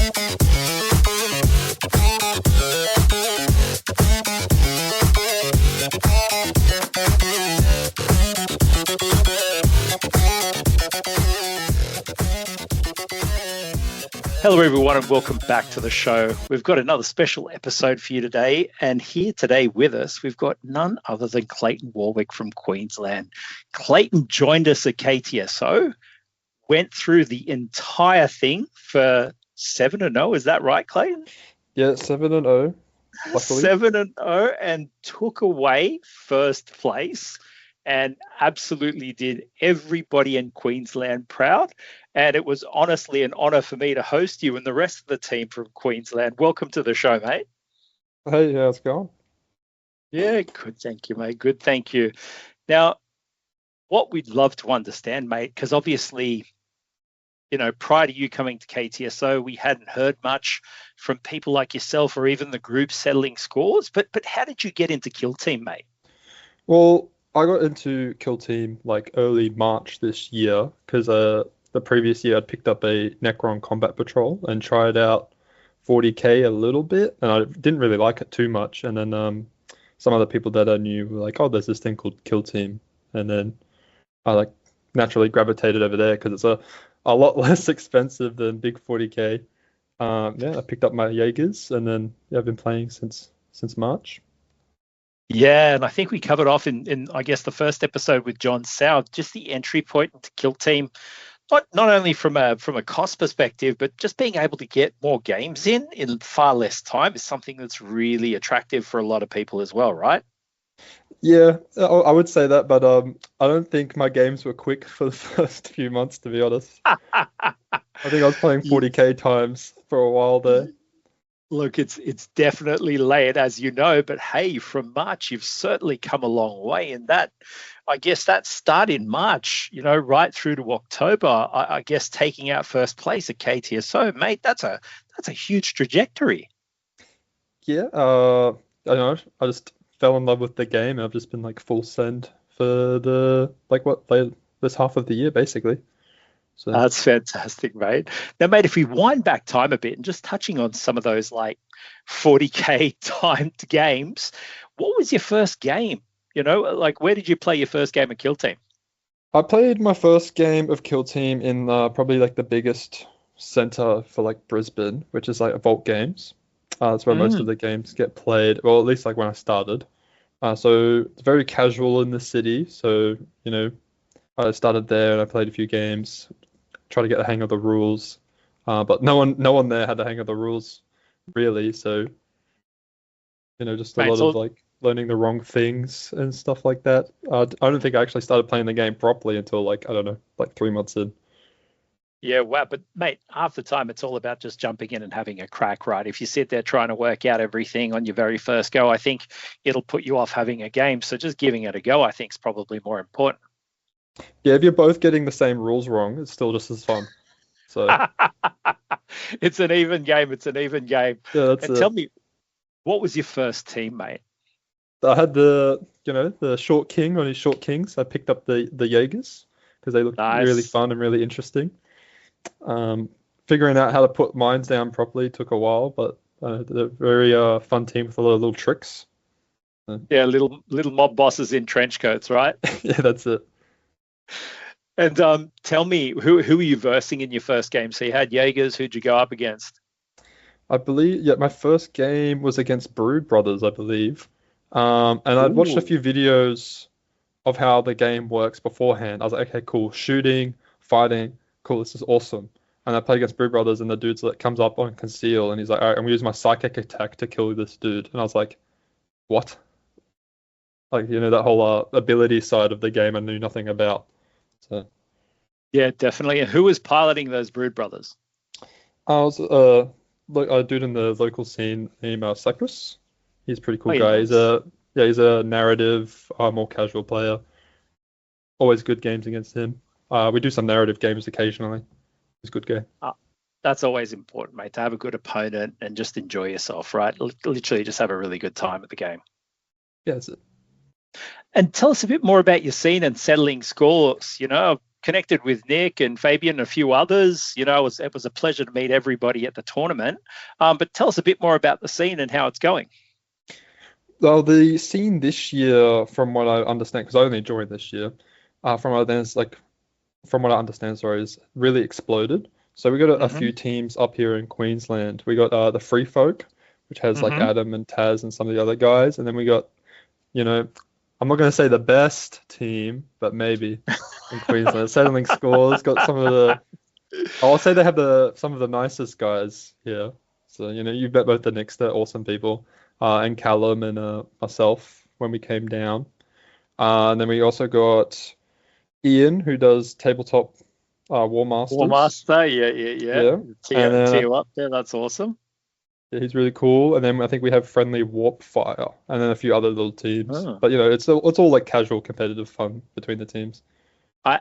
Hello everyone and welcome back to the show. We've got another special episode for you today, and here today with us we've got none other than Clayton Warwick from Queensland. Clayton joined us at KTSO, went through the entire thing for 7-0, is that right, Clayton? Yeah, 7-0. Luckily. 7-0 and took away first place and absolutely did everybody in Queensland proud. And it was honestly an honour for me to host you and the rest of the team from Queensland. Welcome to the show, mate. Hey, how's it going? Yeah, good. Thank you, mate. Good. Thank you. Now, what we'd love to understand, mate, because obviously, you know, prior to you coming to KTSO, we hadn't heard much from people like yourself or even the group settling scores. But how did you get into Kill Team, mate? Well, I got into Kill Team like early March this year because the previous year I'd picked up a Necron Combat Patrol and tried out 40k a little bit, and I didn't really like it too much. And then some other people that I knew were like, "Oh, there's this thing called Kill Team," and then I like naturally gravitated over there because it's a lot less expensive than big 40k. Yeah, I picked up my Jaegers, and then I've been playing since March. Yeah, and I think we covered off in I guess the first episode with John South, just the entry point into Kill Team, not only from a cost perspective, but just being able to get more games in far less time is something that's really attractive for a lot of people as well, right? Yeah, I would say that, but I don't think my games were quick for the first few months, to be honest. I think I was playing 40k times for a while there. Look, it's definitely late, as you know, but hey, from March, you've certainly come a long way. And that, I guess that start in March, you know, right through to October, I guess taking out first place at KTSO, mate, that's a huge trajectory. Yeah, I know. I just fell in love with the game. I've just been like full send for this half of the year, basically. So That's fantastic, mate. Now, mate, if we wind back time a bit and just touching on some of those like 40k timed games, what was your first game? You know, like where did you play your first game of Kill Team? I played my first game of Kill Team in probably like the biggest center for like Brisbane, which is like Vault Games. That's where most of the games get played, well, at least like when I started. So it's very casual in the city. So, you know, I started there and I played a few games, try to get the hang of the rules. But no one there had the hang of the rules really. So, you know, just a lot of like learning the wrong things and stuff like that. I don't think I actually started playing the game properly until like, I don't know, like 3 months in. Yeah, wow. But mate, half the time it's all about just jumping in and having a crack, right? If you sit there trying to work out everything on your very first go, I think it'll put you off having a game. So just giving it a go, I think, is probably more important. Yeah, if you're both getting the same rules wrong, it's still just as fun. So it's an even game. It's an even game. yeah, that's And it. tell me, what was your first team, mate? I had the short king on his short kings. I picked up the Jaegers because they looked Nice. really fun and really interesting. Figuring out how to put mines down properly took a while, but they're a very fun team with a lot of little tricks. Yeah, little mob bosses in trench coats, right? Yeah, that's it. And tell me, who were you versing in your first game? So you had Jaegers. Who'd you go up against? I believe, yeah, my first game was against Brood Brothers, I believe. And I'd watched a Ooh. few videos of how the game works beforehand. I was like, okay, cool, shooting, fighting, cool, this is awesome. And I played against Brood Brothers, and the dude's like comes up on conceal, and he's like, all right, I'm gonna use my psychic attack to kill this dude. And I was like, what? Like, you know, that whole ability side of the game I knew nothing about. So Yeah, definitely. And who was piloting those Brood Brothers? I was like a dude in the local scene named Cypress. He's a pretty Oh, cool yeah, guy. nice. He's a narrative, more casual player. Always good games against him. We do some narrative games occasionally. He's a good guy. Uh, that's always important, mate, to have a good opponent and just enjoy yourself, right? Literally just have a really good time at the game. Yeah, that's it. And tell us a bit more about your scene and settling scores. You know, connected with Nick and Fabian and a few others. It was a pleasure to meet everybody at the tournament. But tell us a bit more about the scene and how it's going. Well, the scene this year, from what I understand, because I only joined this year, from what I understand, sorry, is really exploded. So we got a Mm-hmm. few teams up here in Queensland. We got the Free Folk, which has like Mm-hmm. Adam and Taz and some of the other guys, and then we got, you know, I'm not going to say the best team, but maybe in Queensland. Settling Scores got some of the. I'll say they have some of the nicest guys here. So you've met both the Knicks, they're awesome people, and Callum and myself when we came down. And then we also got Ian, who does tabletop War War Masters. Master, yeah. Yeah, and Tee then you up there, that's awesome. yeah, he's really cool. And then I think we have Friendly Warp Fire, and then a few other little teams. Oh. But it's all like casual competitive fun between the teams.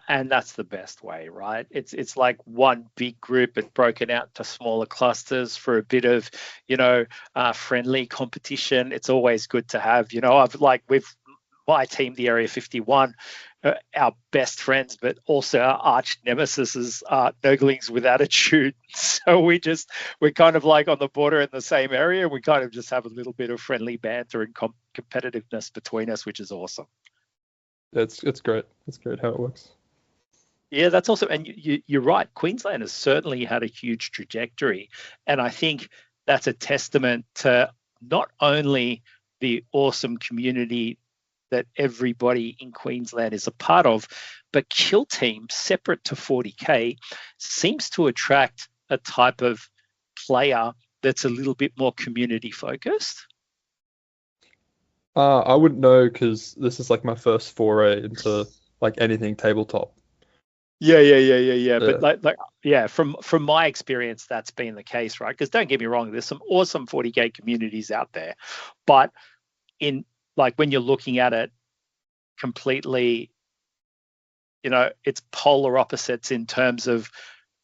And that's the best way, right? It's like one big group and broken out to smaller clusters for a bit of, friendly competition. It's always good to have. I've like with my team, the Area 51, our best friends, but also our arch nemesis is Nurglings with Attitude. So we're kind of like on the border in the same area. We kind of just have a little bit of friendly banter and competitiveness between us, which is awesome. It's great. It's great how it works. Yeah, that's awesome. And you're right. Queensland has certainly had a huge trajectory. And I think that's a testament to not only the awesome community that everybody in Queensland is a part of, but Kill Team, separate to 40K, seems to attract a type of player that's a little bit more community focused. I wouldn't know because this is like my first foray into like anything tabletop. Yeah. But Yeah. yeah, from my experience, that's been the case, right? Because don't get me wrong, there's some awesome 40K communities out there, but in like when you're looking at it completely, it's polar opposites in terms of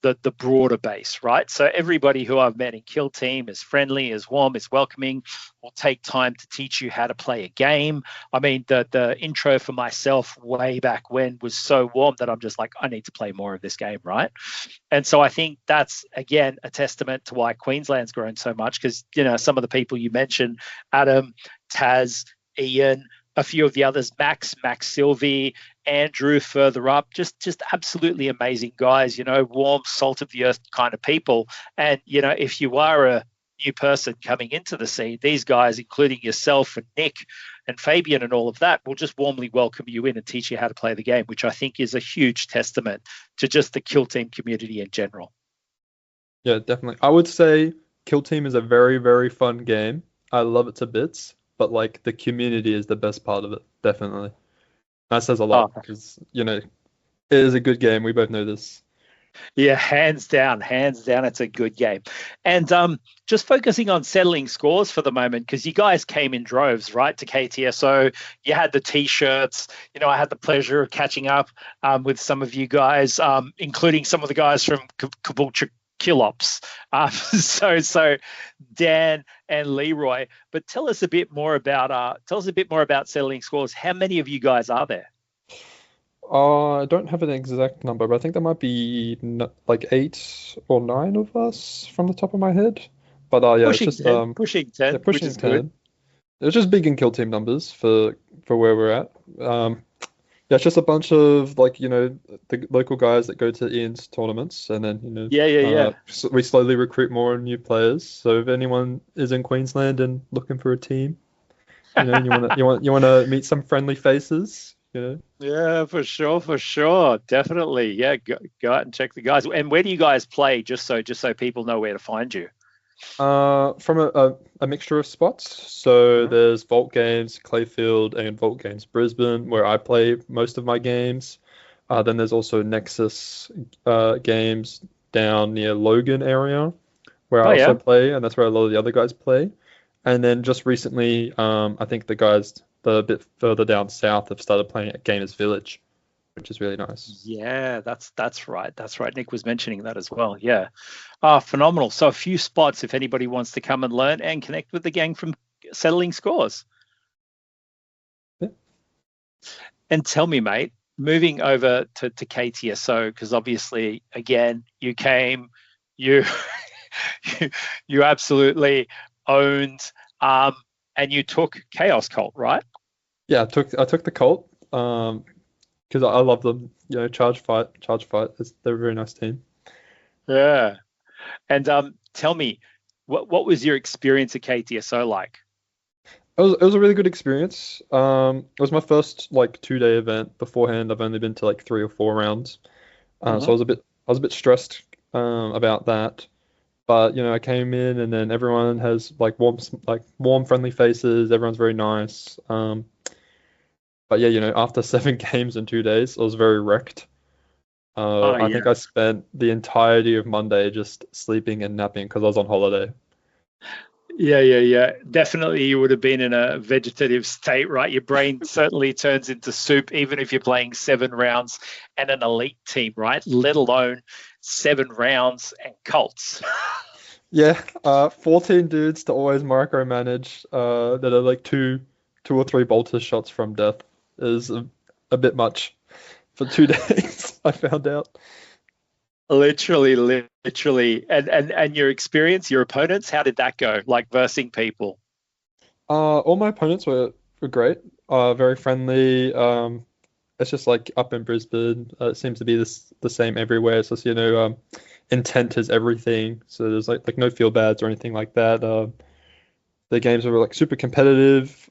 the broader base, right? So everybody who I've met in Kill Team is friendly, is warm, is welcoming, will take time to teach you how to play a game. I mean, the intro for myself way back when was so warm that I'm just like, I need to play more of this game, right? And so I think that's, again, a testament to why Queensland's grown so much because, some of the people you mentioned, Adam, Taz, Ian, a few of the others, Max Sylvie, Andrew further up, just absolutely amazing guys, warm, salt of the earth kind of people. And, if you are a new person coming into the scene, these guys, including yourself and Nick and Fabian and all of that, will just warmly welcome you in and teach you how to play the game, which I think is a huge testament to just the Kill Team community in general. Yeah, definitely. I would say Kill Team is a very, very fun game. I love it to bits, but like the community is the best part of it, definitely. That says a Oh, lot because, it is a good game. We both know this. yeah, hands down, it's a good game. And just focusing on settling scores for the moment, because you guys came in droves, right, to KTSO. You had the T-shirts. I had the pleasure of catching up with some of you guys, including some of the guys from Caboolture Killops. So Dan and Leroy. But tell us a bit more about settling scores. How many of you guys are there? I don't have an exact number, but I think there might be like 8 or 9 of us from the top of my head. But yeah, it's just Pushing 10, yeah, which pushing is good. 10. It's just big in Kill Team numbers for where we're at. Yeah, it's just a bunch of like the local guys that go to Ian's tournaments, and then Yeah. we slowly recruit more new players. So if anyone is in Queensland and looking for a team, you want to meet some friendly faces. Yeah, for sure. Definitely. Yeah, go out and check the guys. And where do you guys play, just so people know where to find you? From a mixture of spots. So Mhm. there's Vault Games, Clayfield, and Vault Games Brisbane, where I play most of my games. Then there's also Nexus games down near Logan area, where I Oh also yeah. play, and that's where a lot of the other guys play. And then just recently, I think the guys a bit further down south have started playing at Gamers Village, which is really nice. Yeah, that's right. That's right. Nick was mentioning that as well. Yeah. Phenomenal. So a few spots if anybody wants to come and learn and connect with the gang from settling scores. Yeah. And tell me, mate, moving over to KTSO, because obviously, again, you came, you you absolutely owned, and you took Chaos Cult, right? Yeah, I took the Colt because I love them. Charge Fight. They're a very nice team. Yeah. And tell me, what was your experience at KTSO like? It was a really good experience. It was my first like 2-day event. Beforehand, I've only been to like 3 or 4 rounds. So Hmm. I was a bit stressed about that. But I came in and then everyone has like warm, friendly faces. Everyone's very nice. But yeah, after 7 games in 2 days, I was very wrecked. Oh I yeah. think I spent the entirety of Monday just sleeping and napping because I was on holiday. Yeah. Definitely, you would have been in a vegetative state, right? Your brain certainly turns into soup, even if you're playing 7 rounds and an elite team, right? Let alone 7 rounds and cults. Yeah, 14 dudes to always micromanage that are like two or three bolter shots from death is a bit much for 2 days, I found out. Literally. And your experience, your opponents, how did that go? Like versing people. All my opponents were great, very friendly. It's just like up in Brisbane, it seems to be the same everywhere. It's just intent is everything. So there's like no feel bads or anything like that. The games were like super competitive.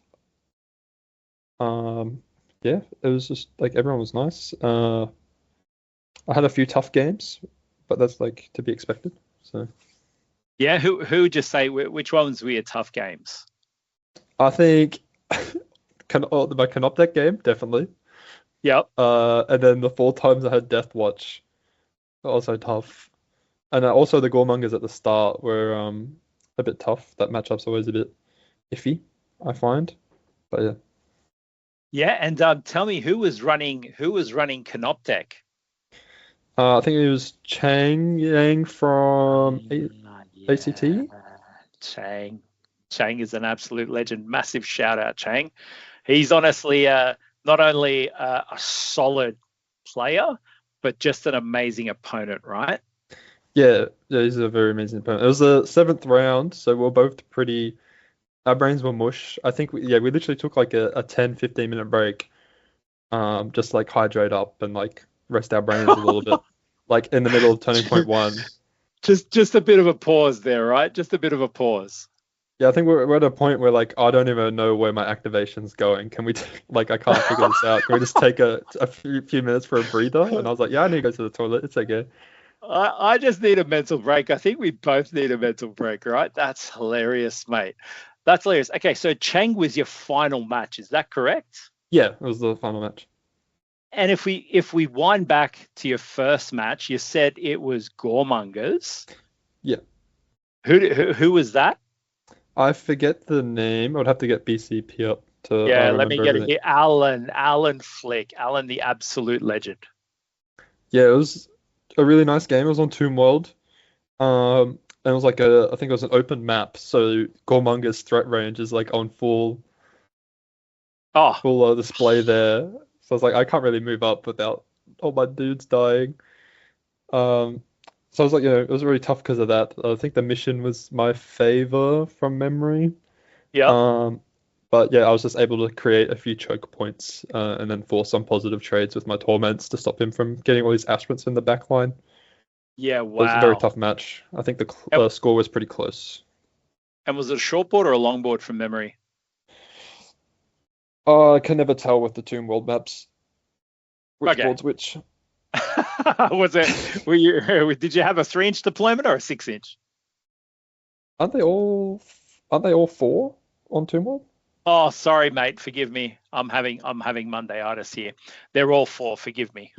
Um, yeah, it was just like everyone was nice. I had a few tough games, but that's like to be expected. So Yeah, who would you say which ones were your tough games? I think my Canoptech game definitely. Yep. And then the 4 times I had Death Watch, also tough. And also the Goremongers at the start were a bit tough. That matchup's always a bit iffy, I find. But yeah, Yeah, and tell me who was running Canoptech? I think it was Chang Yang from Yeah, ACT. Chang. Chang is an absolute legend. Massive shout out, Chang. He's honestly not only a solid player, but just an amazing opponent, right? Yeah, he's a very amazing opponent. It was the 7th round, so we are both pretty. Our brains were mush. I think we literally took like a 10-15 minute break, just like hydrate up and like rest our brains a little bit, like in the middle of turning point one. Just a bit of a pause there, right? Just a bit of a pause. Yeah, I think we're at a point where like I don't even know where my activation's going. Can we like I can't figure this out. Can we just take a few minutes for a breather? And I was like, yeah, I need to go to the toilet. It's okay. I just need a mental break. I think we both need a mental break, right? That's hilarious, mate. That's hilarious. Okay, so Chang was your final match, is that correct? Yeah, it was the final match. And if we wind back to your first match, you said it was Goremongers. Yeah, Who was that? I forget the name. I would have to get BCP up to Yeah, let me remember get it everything. here. Alan Flick, Alan, the absolute legend. Yeah, it was a really nice game. It was on Tomb World. And it was like I think it was an open map, so Gormunga's threat range is like on Oh, full display there. So I was like, I can't really move up without all my dudes dying. Um, so I was like, it was really tough because of that. I think the mission was my favor from memory. yep. Um, but yeah, I was just able to create a few choke points and then force some positive trades with my torments to stop him from getting all these aspirants in the back line. Yeah, It was a very wow. tough match. I think the And, score was pretty close. and was it a short board or a long board from memory? I can never tell with the Tomb World maps which Okay. board's which. Was it? Were you? Did you have a 3 inch deployment or a 6 inch? Aren't they all? Aren't they all four on Tomb World? Oh, sorry, mate. Forgive me. I'm having Mondayitis here. They're all four. Forgive me.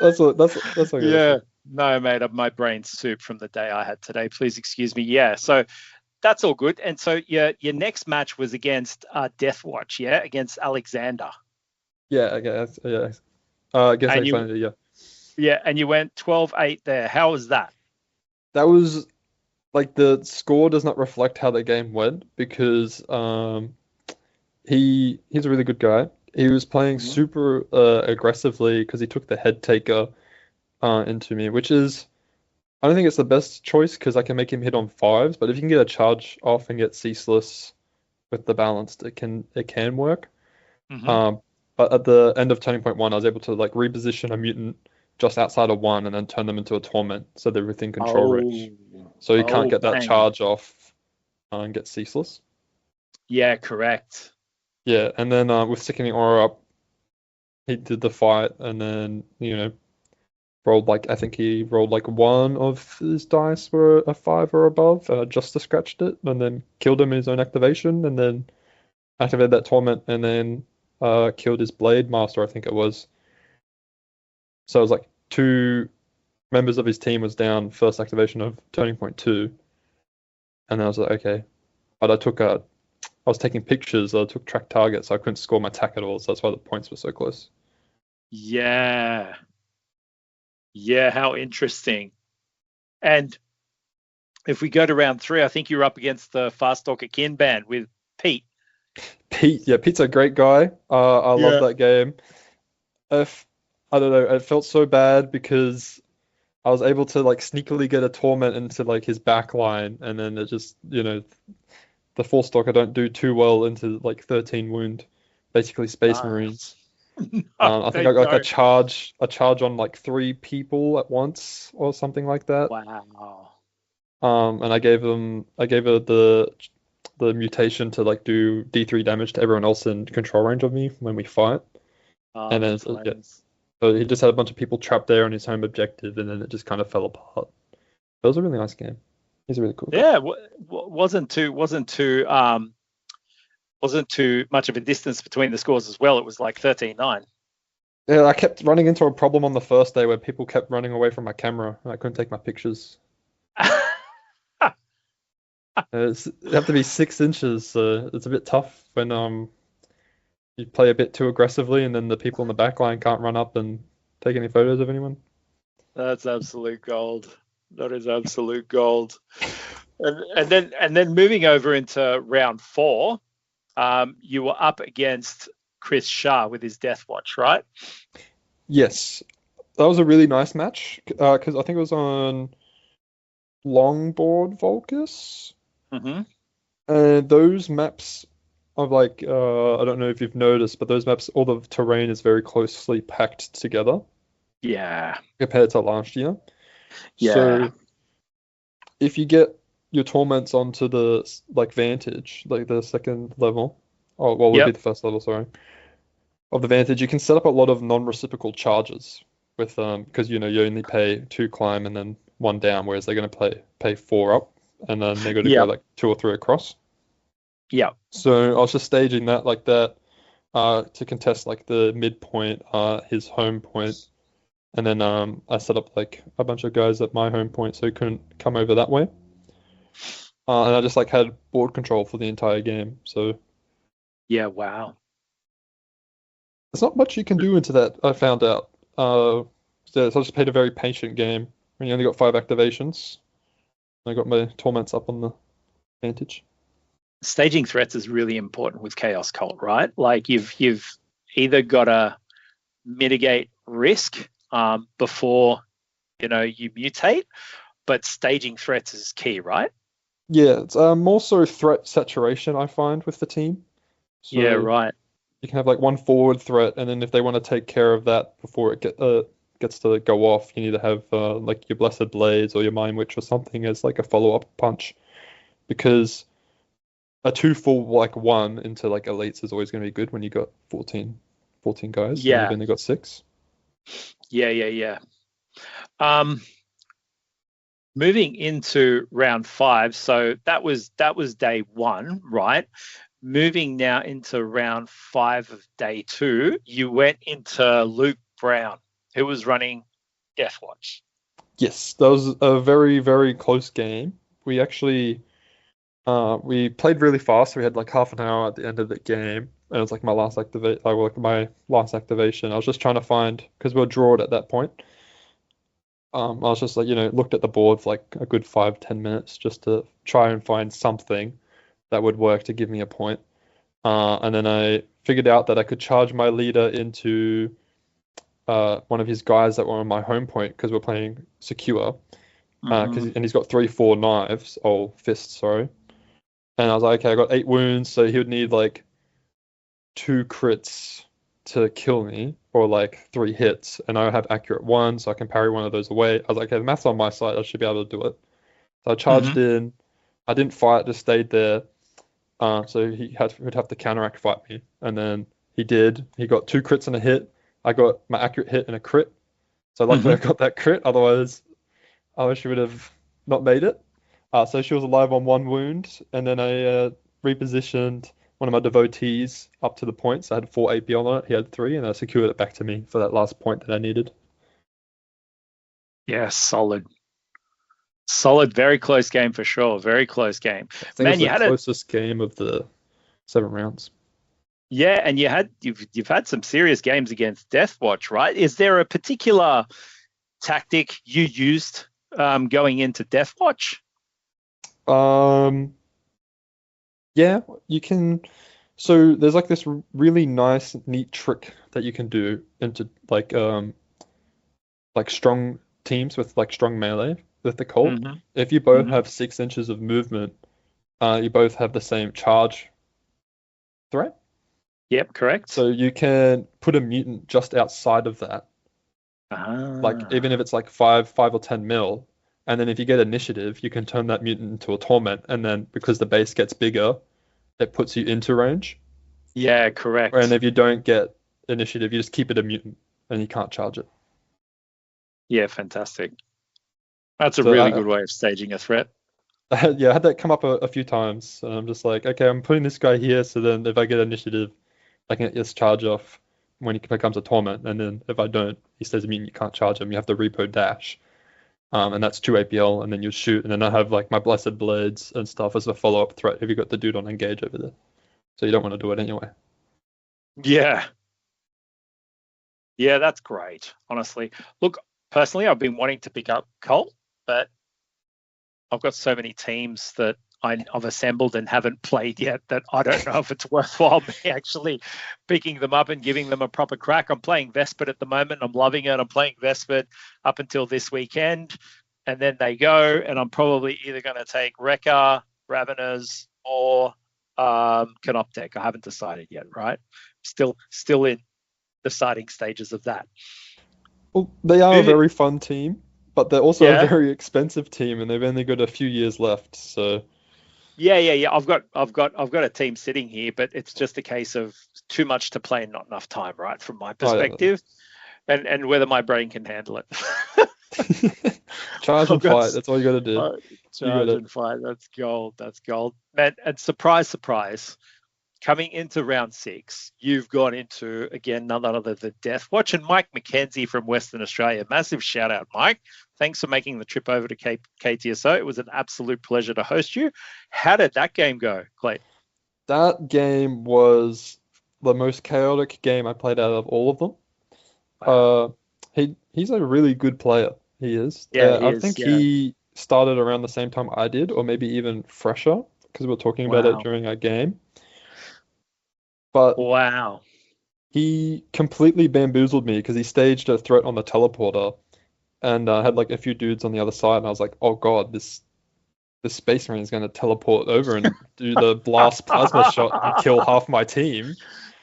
That's okay. That's Yeah. okay. No, mate. My brain's soup from the day I had today. Please excuse me. Yeah. So that's all good. And so your next match was against Deathwatch, yeah, against Alexander, Yeah, I guess. Yeah, against and you Alexander. Yeah, and you went 12-8 there. How was that? that was like the score does not reflect how the game went because he's a really good guy. He was playing Mhm. super aggressively because he took the head taker into me, which is I don't think it's the best choice because I can make him hit on fives, but if you can get a charge off and get ceaseless with the balanced, it can work. Mhm. Um, but at the end of turning point one, I was able to like reposition a mutant just outside of one and then turn them into a torment so they're within control range. Oh, So you can't oh, get that bang. charge off and get ceaseless. Yeah, correct. Yeah, and then with sickening aura up, he did the fight and then rolled like I think he rolled like one of his dice were a five or above, just to scratched it, and then killed him in his own activation, and then activated that torment, and then killed his blade master, I think it was. So it was like two members of his team was down first activation of turning point two, and I was like, okay, but I was taking pictures, I took track targets, so I couldn't score my attack at all, so that's why the points were so close. Yeah. Yeah, how interesting. And if we go to round three, I think you're up against the Fast Talker Kin band with Pete. Pete, yeah, Pete's a great guy. I love Yeah. that game. If I don't know, it felt so bad because I was able to like sneakily get a torment into like his back line, and then it just the four stalker don't do too well into like 13 wound, basically Space No, Marines. no, I think they I got like a don't. charge on like three people at once or something like that. Wow. And I gave her the mutation to like do D3 damage to everyone else in control range of me when we fight. Oh, And then that's yeah, hilarious. so he just had a bunch of people trapped there on his home objective, and then it just kind of fell apart. It was a really nice game. He's a really cool guy. Yeah, wasn't too much of a distance between the scores as well. It was like 13-9. Yeah, I kept running into a problem on the first day where people kept running away from my camera and I couldn't take my pictures. You have to be 6 inches, so it's a bit tough when you play a bit too aggressively and then the people in the back line can't run up and take any photos of anyone. That's absolute gold. That is absolute gold. And then moving over into round four, you were up against Chris Shah with his Death Watch, right? Yes, that was a really nice match because I think it was on Longboard Volcus. Mm-hmm. And those maps of like I don't know if you've noticed, but those maps, all the terrain is very closely packed together Yeah. compared to last year. Yeah. So if you get your torments onto the like Vantage, like the second level, oh well, would be Yep. the first level, sorry, of the Vantage, you can set up a lot of non-reciprocal charges with because you only pay two climb and then one down, whereas they're going to pay four up, and then they're going to go Yep. like two or three across. Yep. So I was just staging that like that to contest like the midpoint, his home point, and then I set up like a bunch of guys at my home point so he couldn't come over that way. And I just like had board control for the entire game. So Yeah. Wow. there's not much you can do into that, I found out. So I just played a very patient game. When you only got 5 activations, I got my torments up on the Vantage. Staging threats is really important with Chaos Cult, right? Like you've either got to mitigate risk before you mutate, but staging threats is key, right? Yeah, it's more so threat saturation I find with the team. Yeah, So right. you can have like one forward threat, and then if they want to take care of that before gets to go off, you need to have like your Blessed Blades or your Mind Witch or something as like a follow-up punch. Because a two full like one into like elites is always going to be good when you got 14 guys and you've Yeah, only got six. yeah. Um, moving into round five, so that was day one, right? Moving now into round five of day two, you went into Luke Brown, who was running Death Watch. Yes, that was a very, very close game. We actually we played really fast. We had like half an hour at the end of the game, and it was like my last activation. I was just trying to find because we were drawed at that point. I was just like, looked at the board for like a good 5-10 minutes just to try and find something that would work to give me a point. And then I figured out that I could charge my leader into one of his guys that were on my home point because we're playing secure. And he's got 3-4 knives, or fists, sorry. And I was like, okay, I got 8 wounds, so he would need like 2 crits to kill me, or like 3 hits, and I have accurate 1, so I can parry one of those away. I was like, okay, the math's on my side, I should be able to do it. So I charged in. I didn't fight, just stayed there. So would have to counteract fight me, and then he did. He got 2 crits and a hit. I got my accurate hit and a crit. So luckily I got that crit. Otherwise, she would have not made it. So she was alive on 1 wound, and then I repositioned one of my devotees up to the points. I had 4 APL on it. He had 3, and I secured it back to me for that last point that I needed. Yeah, solid. Solid, very close game for sure. Very close game. I think it was the closest game of the 7 rounds. Yeah, and you've had some serious games against Deathwatch, right? Is there a particular tactic you used going into Deathwatch? Yeah, you can. So there's like this really nice, neat trick that you can do into like strong teams with like strong melee with the Colt. If you both have 6 inches of movement, you both have the same charge threat. Yep, correct. So you can put a mutant just outside of that. Like even if it's like 5 or 10 mil, and then if you get initiative, you can turn that mutant into a torment, and then because the base gets bigger, it puts you into range. Yeah, correct. And if you don't get initiative, you just keep it a mutant, and you can't charge it. Yeah, fantastic. That's a really good way of staging a threat. I had that come up a few times, and I'm just like, okay, I'm putting this guy here, so then if I get initiative, I can just charge off when he becomes a torment, and then if I don't, he stays a mutant, you can't charge him. You have to repo dash. And that's 2 APL, and then you shoot, and then I have like my Blessed Blades and stuff as a follow-up threat if you got the dude on engage over there. So you don't want to do it anyway. Yeah. Yeah, that's great, honestly. Look, personally, I've been wanting to pick up Colt, but I've got so many teams that I've assembled and haven't played yet that I don't know if it's worthwhile me actually picking them up and giving them a proper crack. I'm playing Vespid at the moment. I'm loving it. I'm playing Vespid up until this weekend, and then they go, and I'm probably either going to take Wrecker, Raveners, or Canoptech. I haven't decided yet, right? Still in deciding stages of that. Well, they are a very fun team, but they're also a very expensive team, and they've only got a few years left. So yeah. I've got a team sitting here, but it's just a case of too much to play and not enough time, right? From my perspective, and whether my brain can handle it. Charge and fight. That's all you got to do. Charge and fight. That's gold. That's gold, man. And surprise, coming into round 6, you've gone into, again, none other than Deathwatch, and Mike McKenzie from Western Australia. Massive shout out, Mike. Thanks for making the trip over to KTSO. It was an absolute pleasure to host you. How did that game go, Clay? That game was the most chaotic game I played out of all of them. Wow. He's a really good player. He is. Yeah, I think he started around the same time I did, or maybe even fresher, because we were talking about it during our game. But wow, he completely bamboozled me because he staged a threat on the teleporter, and had like a few dudes on the other side, and I was like, oh god, this Space Marine is going to teleport over and do the blast plasma shot and kill half my team.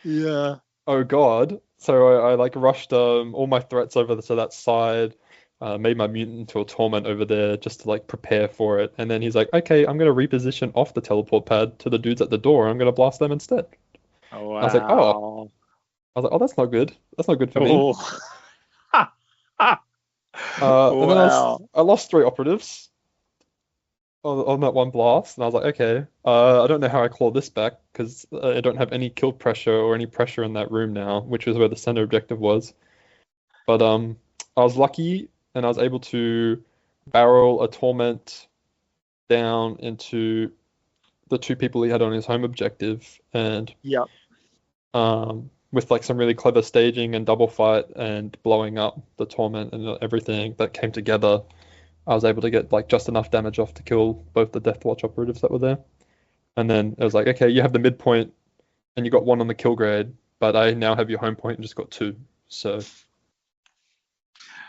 Yeah. Oh god. So I like rushed all my threats over to that side, made my mutant into a torment over there just to like prepare for it, and then he's like, okay, I'm going to reposition off the teleport pad to the dudes at the door, and I'm going to blast them instead. Oh, wow. I was like, oh, that's not good. That's not good for me. And then I lost 3 operatives on that one blast, and I was like, okay, I don't know how I claw this back because I don't have any kill pressure or any pressure in that room now, which was where the center objective was. But I was lucky, and I was able to barrel a torment down into the 2 people he had on his home objective, and with like some really clever staging and double fight and blowing up the torment and everything that came together, I was able to get like just enough damage off to kill both the Deathwatch operatives that were there. And then it was like, okay, you have the midpoint and you got one on the kill grade, but I now have your home point and just got two. So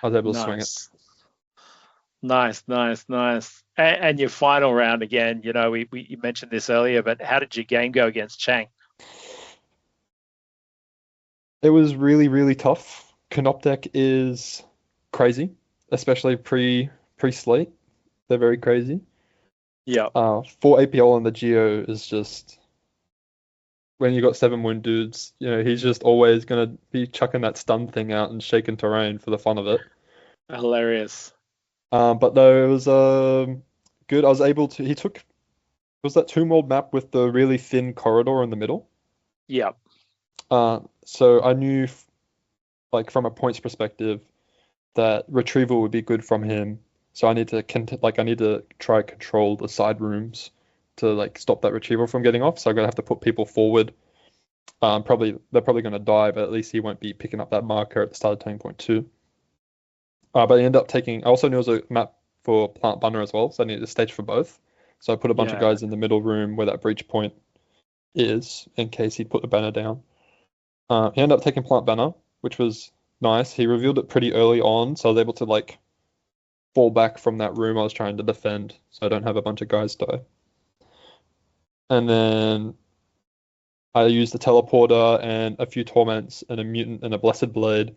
I was able to swing it. Nice. Nice, nice, nice. And your final round again, you mentioned this earlier, but how did your game go against Chang? It was really, really tough. Canoptek is crazy, especially pre-slate. They're very crazy. Yeah. 4 APL on the Geo is just when you got 7 wound dudes, he's just always gonna be chucking that stun thing out and shaking terrain for the fun of it. Hilarious. But no, it was good. I was able to. He took was that Tomb World map with the really thin corridor in the middle. Yeah. So I knew, like from a points perspective, that retrieval would be good from him. So I need to try control the side rooms to like stop that retrieval from getting off. So I'm gonna have to put people forward. They're probably gonna die, but at least he won't be picking up that marker at the start of turning point two. But I ended up taking. I also knew it was a map for Plant Banner as well, so I needed a stage for both. So I put a bunch of Yeah. guys in the middle room where that breach point is, in case he put the banner down. He ended up taking Plant Banner, which was nice. He revealed it pretty early on, so I was able to like fall back from that room I was trying to defend, so I don't have a bunch of guys die. And then I used the teleporter and a few torments and a mutant and a blessed blade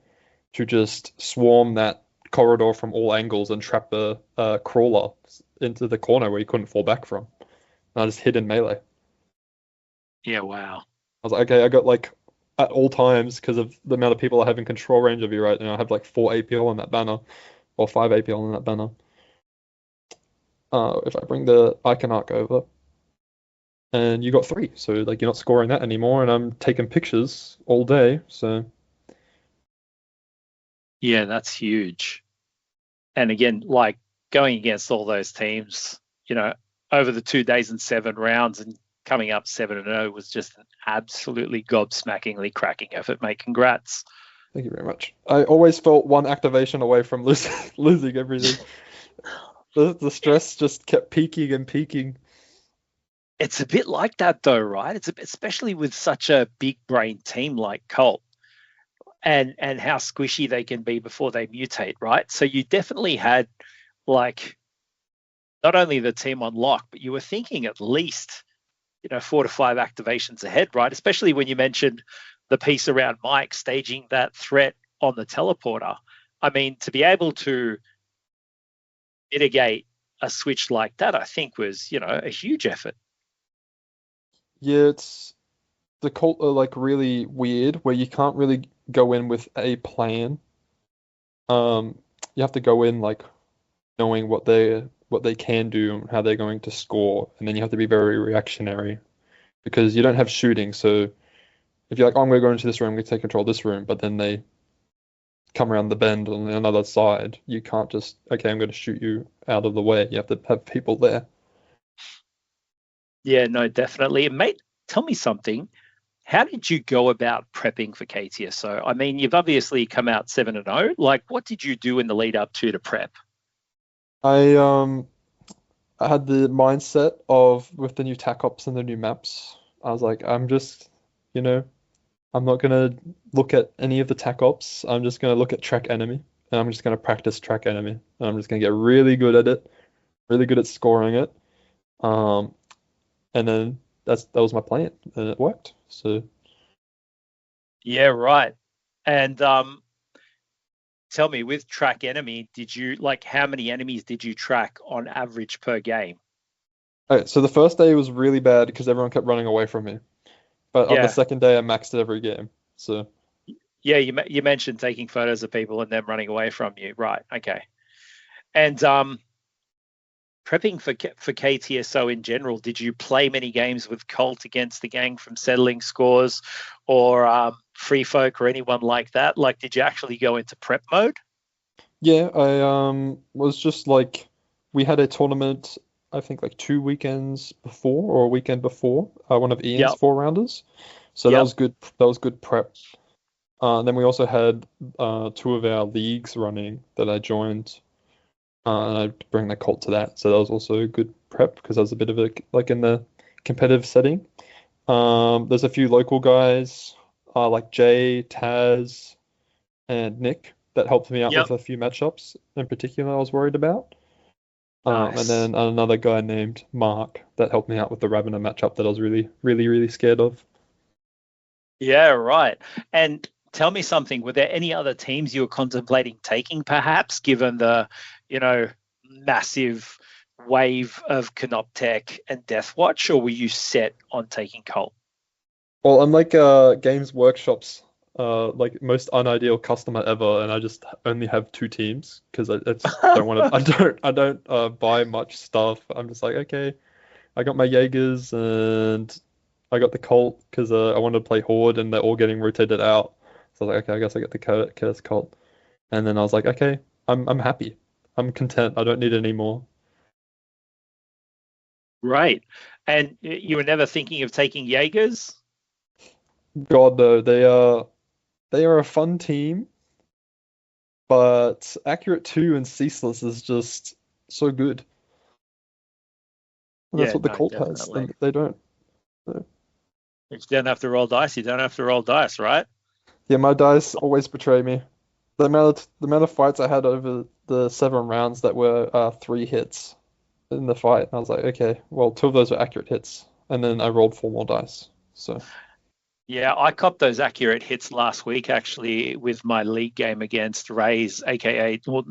to just swarm that corridor from all angles and trap the crawler into the corner where he couldn't fall back from. And I just hid in melee. Yeah. Wow. I was like, okay, I got like at all times because of the amount of people I have in control range of you right now. I have like 4 APL on that banner or 5 APL on that banner. If I bring the icon arc over, and you got 3, so like you're not scoring that anymore, and I'm taking pictures all day, so Yeah, that's huge. And again, like going against all those teams, you know, over the 2 days and 7 rounds and coming up 7-0 was just an absolutely gobsmackingly cracking effort, mate. Congrats. thank you very much. I always felt one activation away from losing everything. The stress just kept peaking and peaking. It's a bit like that though, right? Especially with such a big brain team like Colt and how squishy they can be before they mutate, right? So you definitely had like not only the team on lock, but you were thinking at least 4 to 5 activations ahead, right? Especially when you mentioned the piece around Mike staging that threat on the teleporter. I mean, to be able to mitigate a switch like that, I think was, a huge effort. Yeah, it's the cult are like really weird where you can't really go in with a plan. You have to go in like knowing what they can do and how they're going to score, and then you have to be very reactionary because you don't have shooting. So if you're like, oh, I'm going to go into this room, I'm going to take control of this room, but then they come around the bend on the other side, you can't just, okay, I'm going to shoot you out of the way. You have to have people there. Yeah, no, definitely. And mate, tell me something. How did you go about prepping for KTSO? I mean, you've obviously come out 7-0. Like, what did you do in the lead up to prep? I I had the mindset of with the new tac ops and the new maps, I was like, I'm just, you know, I'm not gonna look at any of the tac ops. I'm just gonna look at track enemy, and I'm just gonna practice track enemy. And I'm just gonna get really good at it, really good at scoring it. Um, and then that was my plan, and it worked. So Yeah, right. And tell me, with track enemy, did you like how many enemies did you track on average per game? okay, so the first day was really bad because everyone kept running away from me. But on the Yeah, second day, I maxed it every game. So yeah. You mentioned taking photos of people and them running away from you, right? Okay. And prepping for KTSO in general, did you play many games with Colt against the gang from settling scores, or Free Folk or anyone like that? Like, did you actually go into prep mode? yeah, I was just like we had a tournament, I think like 2 weekends before or a weekend before, one of Ian's Yep, 4 rounders. So that yep. was good. That was good prep. And then we also had 2 of our leagues running that I joined, and I'd bring the cult to that. So that was also a good prep because I was a bit of a like in the competitive setting. There's a few local guys, like Jay, Taz, and Nick that helped me out Yep. with a few matchups in particular I was worried about. And Nice. then another guy named Mark that helped me out with the Ravena matchup that I was really, really, really scared of. Yeah, right. And tell me something, were there any other teams you were contemplating taking, perhaps, given the, massive wave of Canoptech and Deathwatch, or were you set on taking Colt? Well, I'm like Games Workshop's like most unideal customer ever, and I just only have two teams because I just don't want to. I don't buy much stuff. I'm just like, okay, I got my Jaegers and I got the Colt because I wanted to play Horde, and they're all getting rotated out. So I was like, okay, I guess I get the Curse Colt, and then I was like, okay, I'm happy. I'm content. I don't need any more. Right. And you were never thinking of taking Jaegers? God, though, they are a fun team. But Accurate 2 and Ceaseless is just so good. And that's Yeah, what the no, Colt has, definitely. and they don't. So, If you don't have to roll dice, you don't have to roll dice, right? yeah, my dice always betray me. The amount of fights I had over the 7 rounds that were 3 hits in the fight, and I was like, okay, well, 2 of those were accurate hits, and then I rolled 4 more dice. So Yeah, I copped those accurate hits last week actually with my league game against Ray's, aka well,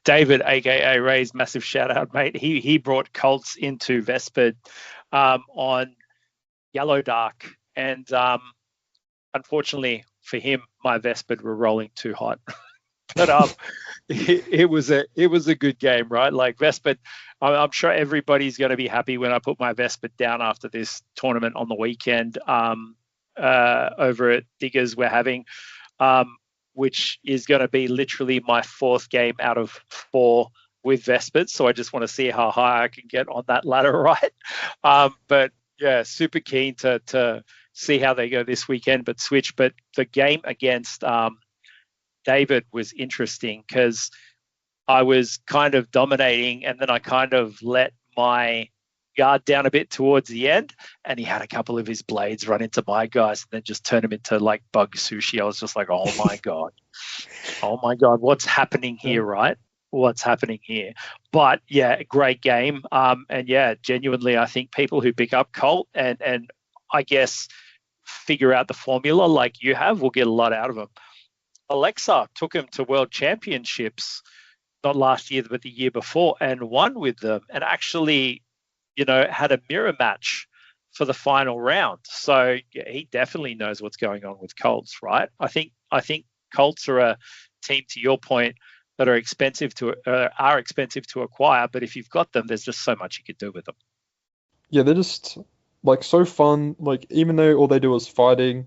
David, aka Ray's. Massive shout out, mate. He brought Colts into Vespid on Yellow Dark, and unfortunately for him, my Vespid were rolling too hot. But it was a good game, right? Like Vespid, I'm sure everybody's going to be happy when I put my Vespid down after this tournament on the weekend. Over at Diggers we're having, um, which is going to be literally my fourth game out of four with Vespid. So I just want to see how high I can get on that ladder, right? But yeah, super keen to see how they go this weekend. But switch, but the game against David was interesting because I was kind of dominating, and then I kind of let my guard down a bit towards the end, and he had a couple of his blades run into my guys and then just turn them into like bug sushi. I was just like, oh my god, what's happening yeah, here, right? What's happening here? But yeah, great game. And yeah, genuinely, I think people who pick up Colt and I guess figure out the formula like you have will get a lot out of them. Alexa took him to world championships not last year, but the year before, and won with them, and actually, had a mirror match for the final round. So yeah, he definitely knows what's going on with Colts, right? I think Colts are a team, to your point, that are expensive to acquire, but if you've got them, there's just so much you could do with them. yeah, they're just like so fun. Like even though all they do is fighting,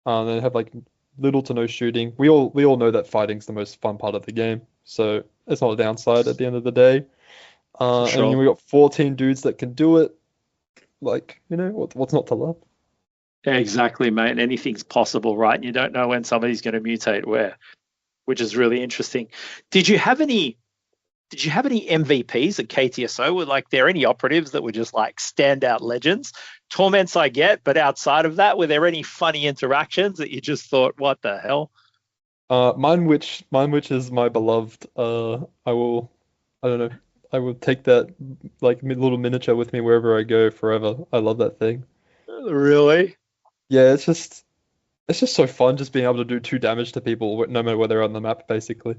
they have like little to no shooting. We all know that fighting's the most fun part of the game, so it's not a downside at the end of the day. For And sure. we got 14 dudes that can do it. Like, what's not to love? Yeah, exactly, mate. Anything's possible, right? And you don't know when somebody's going to mutate where, which is really interesting. Did you have any Did you have any MVPs at KTSO? Were like there any operatives that were just like standout legends? Torments I get, but outside of that, were there any funny interactions that you just thought, what the hell? Mine which is my beloved. I don't know, I will take that like little miniature with me wherever I go forever. I love that thing. Really? Yeah, it's just so fun just being able to do 2 damage to people no matter where they're on the map, basically.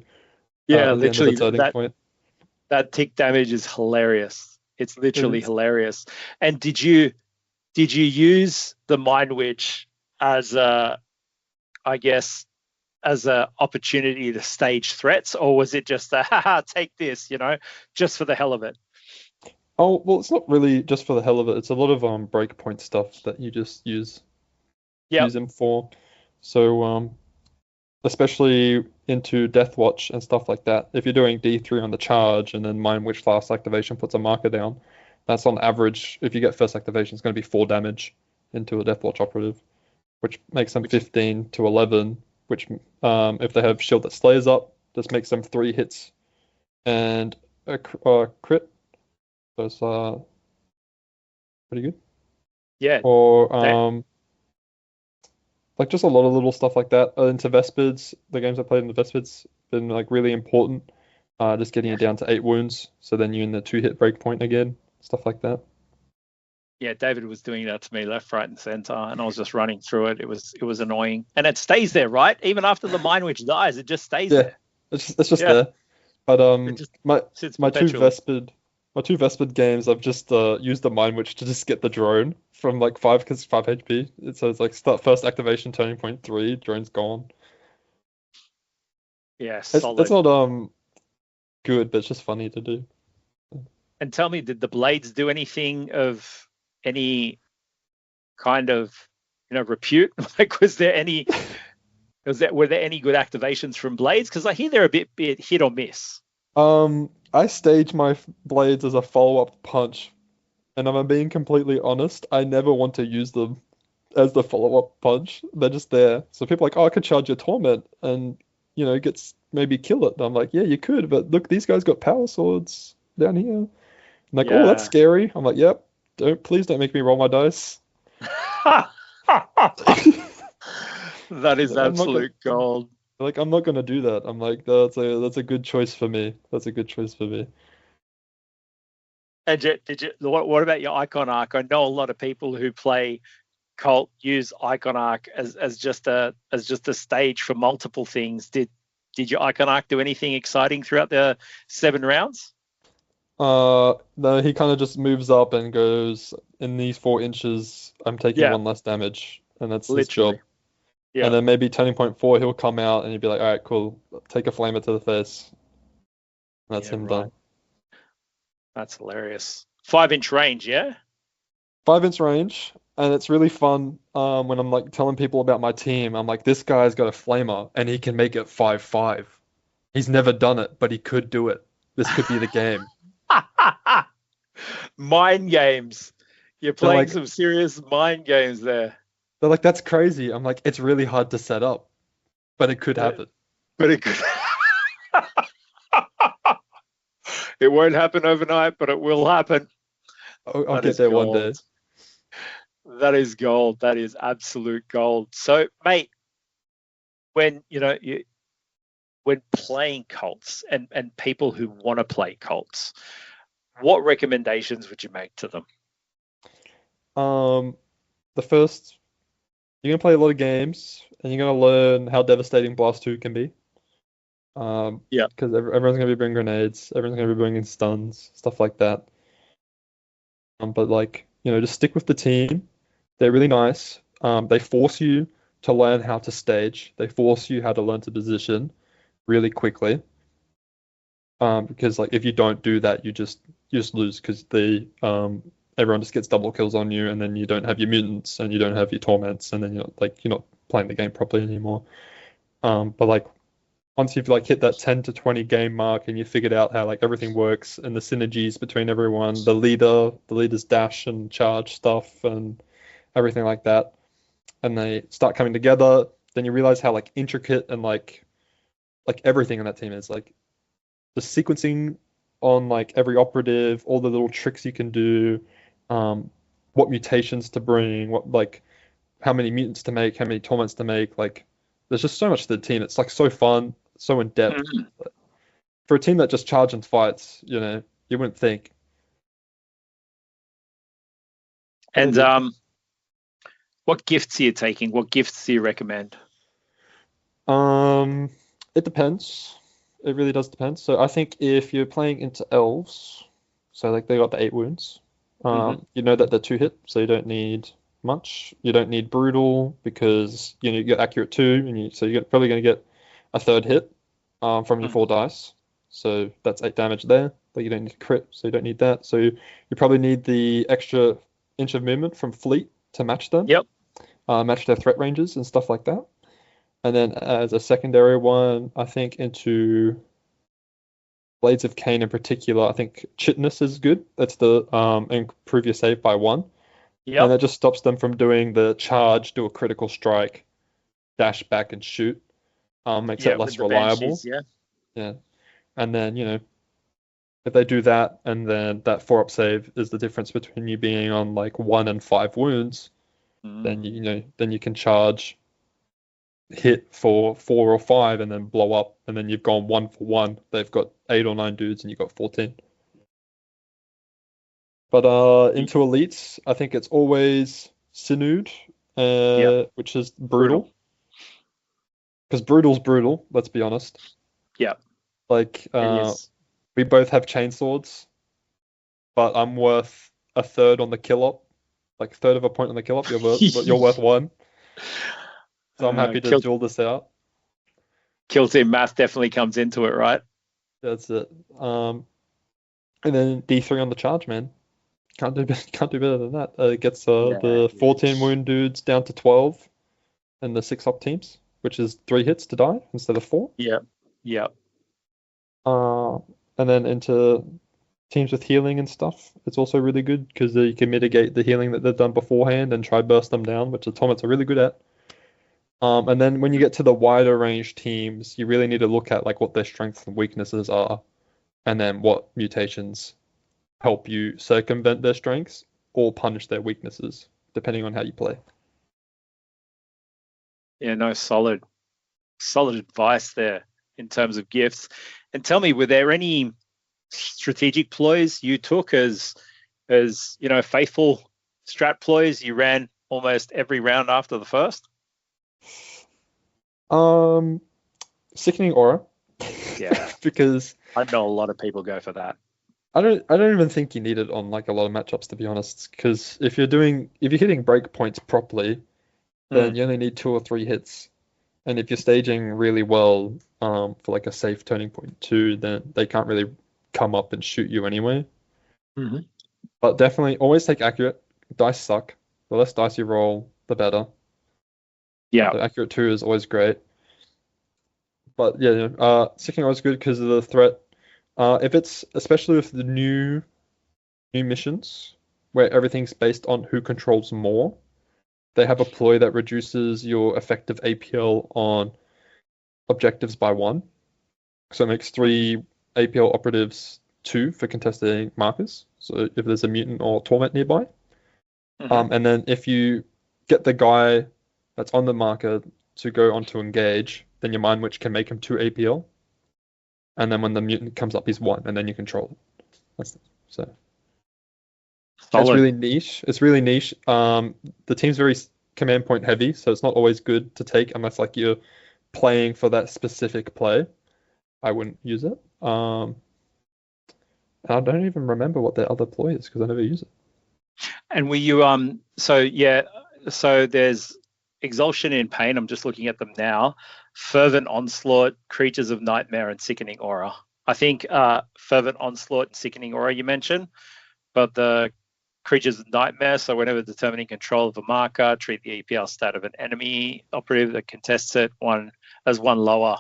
Yeah, At the end of a literally turning that point. that tick damage is hilarious. It's It literally is. hilarious. And did you use the Mind Witch as a, I guess, as a opportunity to stage threats, or was it just a haha, take this, just for the hell of it? Oh, well, it's not really just for the hell of it. It's a lot of breakpoint stuff that you just use Yep. him for. So especially into Deathwatch and stuff like that. If you're doing D3 on the charge and then Mind Witch last activation puts a marker down, that's on average, if you get first activation, it's going to be 4 damage into a Deathwatch operative, which makes them Which 15 to 11, which if they have Shield that Slays up, this makes them 3 hits and a crit. So it's pretty good. Yeah, or that, like just a lot of little stuff like that. Into Vespids, the games I played in the Vespids been like really important. Just getting yeah, it down to 8 wounds, so then you're in the 2 hit breakpoint again, stuff like that. yeah. David was doing that to me left, right, and center, and I was just running through it. It was annoying, and it stays there, right? Even after the Mind Witch dies, it just stays Yeah, there. it's just Yeah, there. But it just my sits my two perpetually. Vespid my two Vespid games, I've just used the Mind Witch to just get the drone from like 5 because 5 HP. So it's like start first activation, turning point 3, drone's gone. Yeah, It's solid. not good, but it's just funny to do. And tell me, did the blades do anything of any kind of repute? Like, were there any good activations from blades? Because I hear they're a bit hit or miss. I stage my blades as a follow-up punch, and if I'm being completely honest, I never want to use them as the follow-up punch. They're just there. So people are like, oh, I could charge your torment and gets maybe kill it. And I'm like, yeah, you could, but look, these guys got power swords down here. I'm like, oh, that's Yeah. scary. I'm like, yep, please don't make me roll my dice. That is Like, absolute gold. I'm not gonna do that. I'm like, that's a good choice for me. That's a good choice for me. And what about your icon arc? I know a lot of people who play Cult use icon arc as just a stage for multiple things. Did your icon arc do anything exciting throughout the 7 rounds? No, he kind of just moves up and goes, in these 4 inches, I'm taking Yeah, one less damage, and that's his literally. job. And Yeah, then maybe turning point 4, he'll come out and he'll be like, all right, cool, take a flamer to the face. And that's yeah, him right. done. That's hilarious. 5 inch range, yeah? 5 inch range, and it's really fun when I'm like telling people about my team. I'm like, this guy's got a flamer and he can make it 5/5. He's never done it, but he could do it. This could be the game. Mind games. You're They're playing like, some serious mind games there. they're like, that's crazy. I'm like, it's really hard to set up, but it could happen. But it won't happen overnight, but it will happen. I'll That get is there one gold. day. That is gold. That is absolute gold. So, mate, when when playing cults and people who want to play cults, what recommendations would you make to them? Um, the first, you're gonna play a lot of games, and you're gonna learn how devastating Blast 2 can be. Yeah. Because everyone's gonna be bringing grenades, everyone's gonna be bringing stuns, stuff like that. But like, just stick with the team. They're really nice. They force you to learn how to stage. They force you how to learn to position really quickly. Because like if you don't do that, you just lose because the everyone just gets double kills on you, and then you don't have your mutants and you don't have your torments, and then you're not playing the game properly anymore. But like once you've like hit that 10 to 20 game mark and you figured out how like everything works and the synergies between everyone, the leader's dash and charge stuff and everything like that, and they start coming together, then you realize how like intricate and like everything in that team is like the sequencing on like every operative, all the little tricks you can do, um, what mutations to bring, what like how many mutants to make, how many torments to make. Like there's just so much to the team. It's like so fun, so in depth. Mhm. For a team that just charge and fights, you wouldn't think. But they And do. what gifts are you taking? What gifts do you recommend? Um, it depends. It really does depend. So I think if you're playing into elves, so like they got the 8 wounds, Hmm. you know that they're 2 hit, so you don't need much. You don't need brutal because you get accurate 2, and you're probably going to get a third hit from your Hmm. 4 dice. So that's 8 damage there, but you don't need crit, so you don't need that. So you probably need the extra inch of movement from fleet to match them, Yep. match their threat ranges and stuff like that. And then as a secondary one, I think into Blades of Cain in particular, I think Chitness is good. That's the improve your save by 1. And Yep. that just stops them from doing the charge, do a critical strike, dash back and shoot. Makes it Yeah. With less the reliable. banshees. Yeah. Yeah. And then, If they do that, and then that 4-up save is the difference between you being on like 1 and 5 wounds, then Mm. then you can charge hit for 4 or 5 and then blow up, and then you've gone 1 for 1. They've got 8 or 9 dudes, and you've got 14. But Y- into elites, I think it's always Sinude, Yeah, which is brutal. brutal, because brutal's brutal. Let's be honest. Yeah, Like it is. we both have chainswords, but I'm worth a third on the kill up, like a third of a point on the kill up. You're worth one, so I'm happy to Kill duel this out. Kill team math definitely comes into it, right? That's it. And then D3 on the charge, man. Can't do better than that. It gets Yeah, the 14 huge. wound dudes down to 12 and the 6-up teams, which is 3 hits to die instead of 4. Yeah, yeah. Uh, and then into teams with healing and stuff. It's also really good because you can mitigate the healing that they've done beforehand and try burst them down, which the Automats are really good at. And then when you get to the wider range teams, you really need to look at like what their strengths and weaknesses are, and then what mutations help you circumvent their strengths or punish their weaknesses, depending on how you play. Yeah, no, solid advice there in terms of gifts. And tell me, were there any strategic ploys you took as faithful strat ploys you ran almost every round after the first? Um, Sickening Aura, Yeah, because I know a lot of people go for that. I don't even think you need it on like a lot of matchups, to be honest. Because if you're hitting breakpoints properly, then Mm, you only need 2 or 3 hits. And if you're staging really well, for like a safe turning point too, then they can't really come up and shoot you anyway. hmm. But definitely always take accurate. Dice suck. The less dice you roll, the better. Yeah, The accurate 2 is always great. But yeah, Sickening Aura is good because of the threat. If it's especially with the new missions where everything's based on who controls more. They have a ploy that reduces your effective APL on objectives by 1. So it makes 3 APL operatives 2 for contesting markers. So if there's a mutant or torment nearby. hmm. And then if you get the guy that's on the marker to go on to engage, then your Mind Witch can make him 2 APL. And then when the mutant comes up, he's 1, and then you control it. So it's Solid. really niche. It's really niche. The team's very command point heavy, so it's not always good to take unless like you're playing for that specific play. I wouldn't use it. And I don't even remember what their other ploy is because I never use it. And were you so yeah, so there's Exulsion in Pain, I'm just looking at them now. Fervent Onslaught, Creatures of Nightmare, and Sickening Aura. I think Fervent Onslaught and Sickening Aura you mentioned, but the Creatures of Nightmare, so whenever determining control of a marker, treat the EPL stat of an enemy operative that contests it one lower.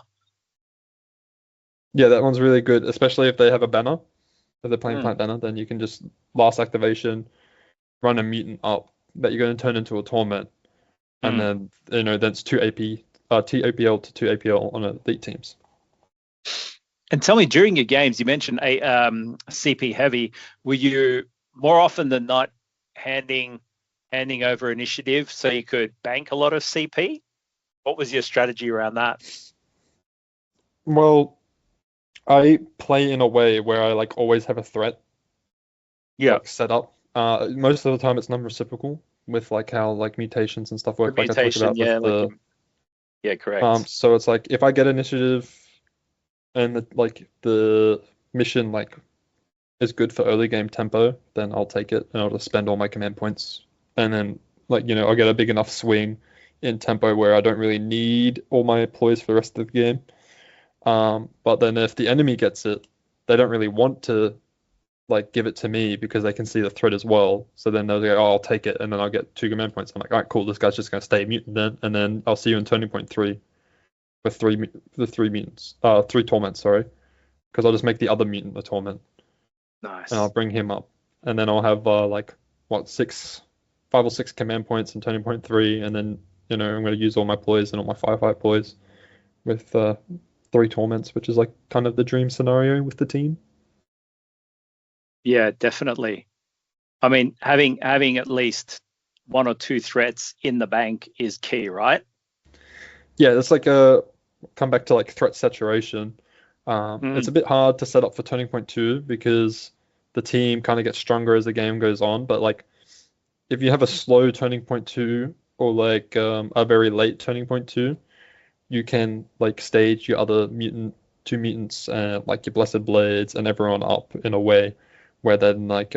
Yeah, that one's really good, especially if they have a banner. If they're playing Mm, Plant Banner, then you can just last activation, run a mutant up that you're going to turn into a torment, and mm. then that's 2 APL to 2 APL on elite teams. And tell me, during your games, you mentioned a CP heavy. Were you more often than not handing handing over initiative so you could bank a lot of CP? What was your strategy around that? Well, I play in a way where I like always have a threat Yeah, like set up. Most of the time it's non-reciprocal with like how like mutations and stuff the work, like I talked mutation. about with Yeah, the yeah, correct. so it's like if I get initiative and the mission like is good for early game tempo, then I'll take it and I'll just spend all my command points. And then I'll get a big enough swing in tempo where I don't really need all my ploys for the rest of the game. But then if the enemy gets it, they don't really want to like give it to me because they can see the threat as well. So then they'll go, oh, I'll take it, and then I'll get 2 command points. I'm like, all right, cool. This guy's just gonna stay mutant then, and then I'll see you in turning point 3 with the 3 mutants, 3 torments, sorry, because I'll just make the other mutant a torment, and I'll Nice. bring him up, and then I'll have like what 5 or 6 command points in turning point 3, and then I'm gonna use all my ploys and all my firefight ploys with 3 torments, which is like kind of the dream scenario with the team. Yeah, definitely. I mean, having at least one or two threats in the bank is key, right? Yeah, it's like a come back to like threat saturation. It's Mm, a bit hard to set up for Turning Point 2 because the team kind of gets stronger as the game goes on. But like if you have a slow Turning Point 2 or like a very late Turning Point 2, you can like stage your other two mutants and like your Blessed Blades and everyone up in a way where then like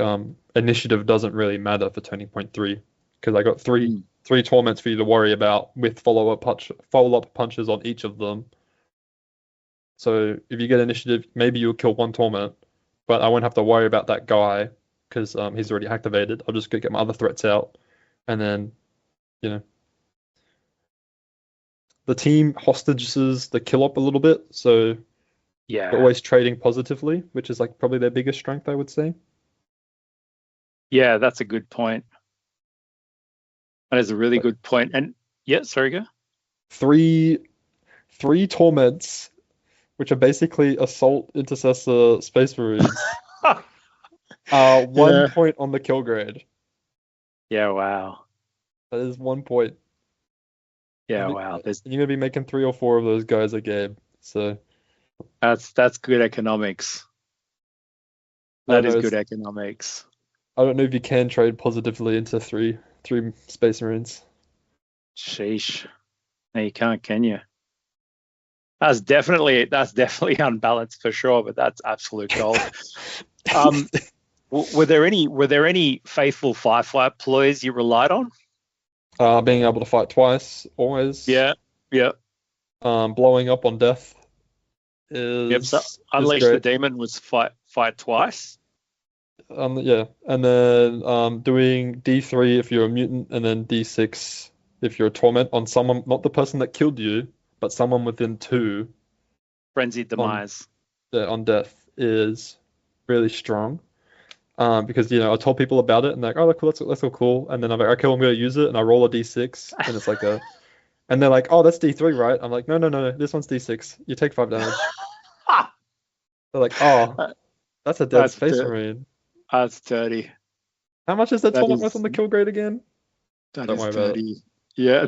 initiative doesn't really matter for Turning Point 3 because I got mm. three torments for you to worry about with follow-up punches on each of them. So if you get initiative, maybe you'll kill one torment, but I won't have to worry about that guy because he's already activated. I'll just go get my other threats out, and then you know the team hostages the kill up a little bit, so they're Yeah. always trading positively, which is like probably their biggest strength, I would say. Yeah, that's a good point. That is a really But good point. And yeah, sorry, go. three three torments, which are basically assault intercessor space marines, are one Yeah. point on the kill grade. Yeah, wow. That is 1 point. Yeah, And wow. you're gonna be making three or four of those guys a game. So That's good economics. I don't That is know. good economics. I don't know if you can trade positively into three space marines. Sheesh. No, you can't, can you? That's definitely unbalanced for sure, but that's absolute gold. Um, were there any faithful firefight ploys you relied on? Being able to fight twice, always. Yeah, yeah, Blowing up on death yep. So is Unleash the great. Demon was fight twice. Yeah, and then doing D3 if you're a mutant, and then D6 if you're a torment on someone, not the person that killed you, but someone within two Frenzied on Demise. on death is really strong. Because I told people about it and they're like, oh, that's cool, that's so cool. And then I'm like, okay, well, I'm gonna use it, and I roll a D6, and it's like and they're like, oh, that's D3, right? I'm like, no, no, no, no, this one's D6. You take 5 damage. Ah, They're like, oh, that's a dead that's Space di- Marine. that's dirty. How much is that That torment worth is on the kill grade again? that Don't is worry about it. dirty. Yeah,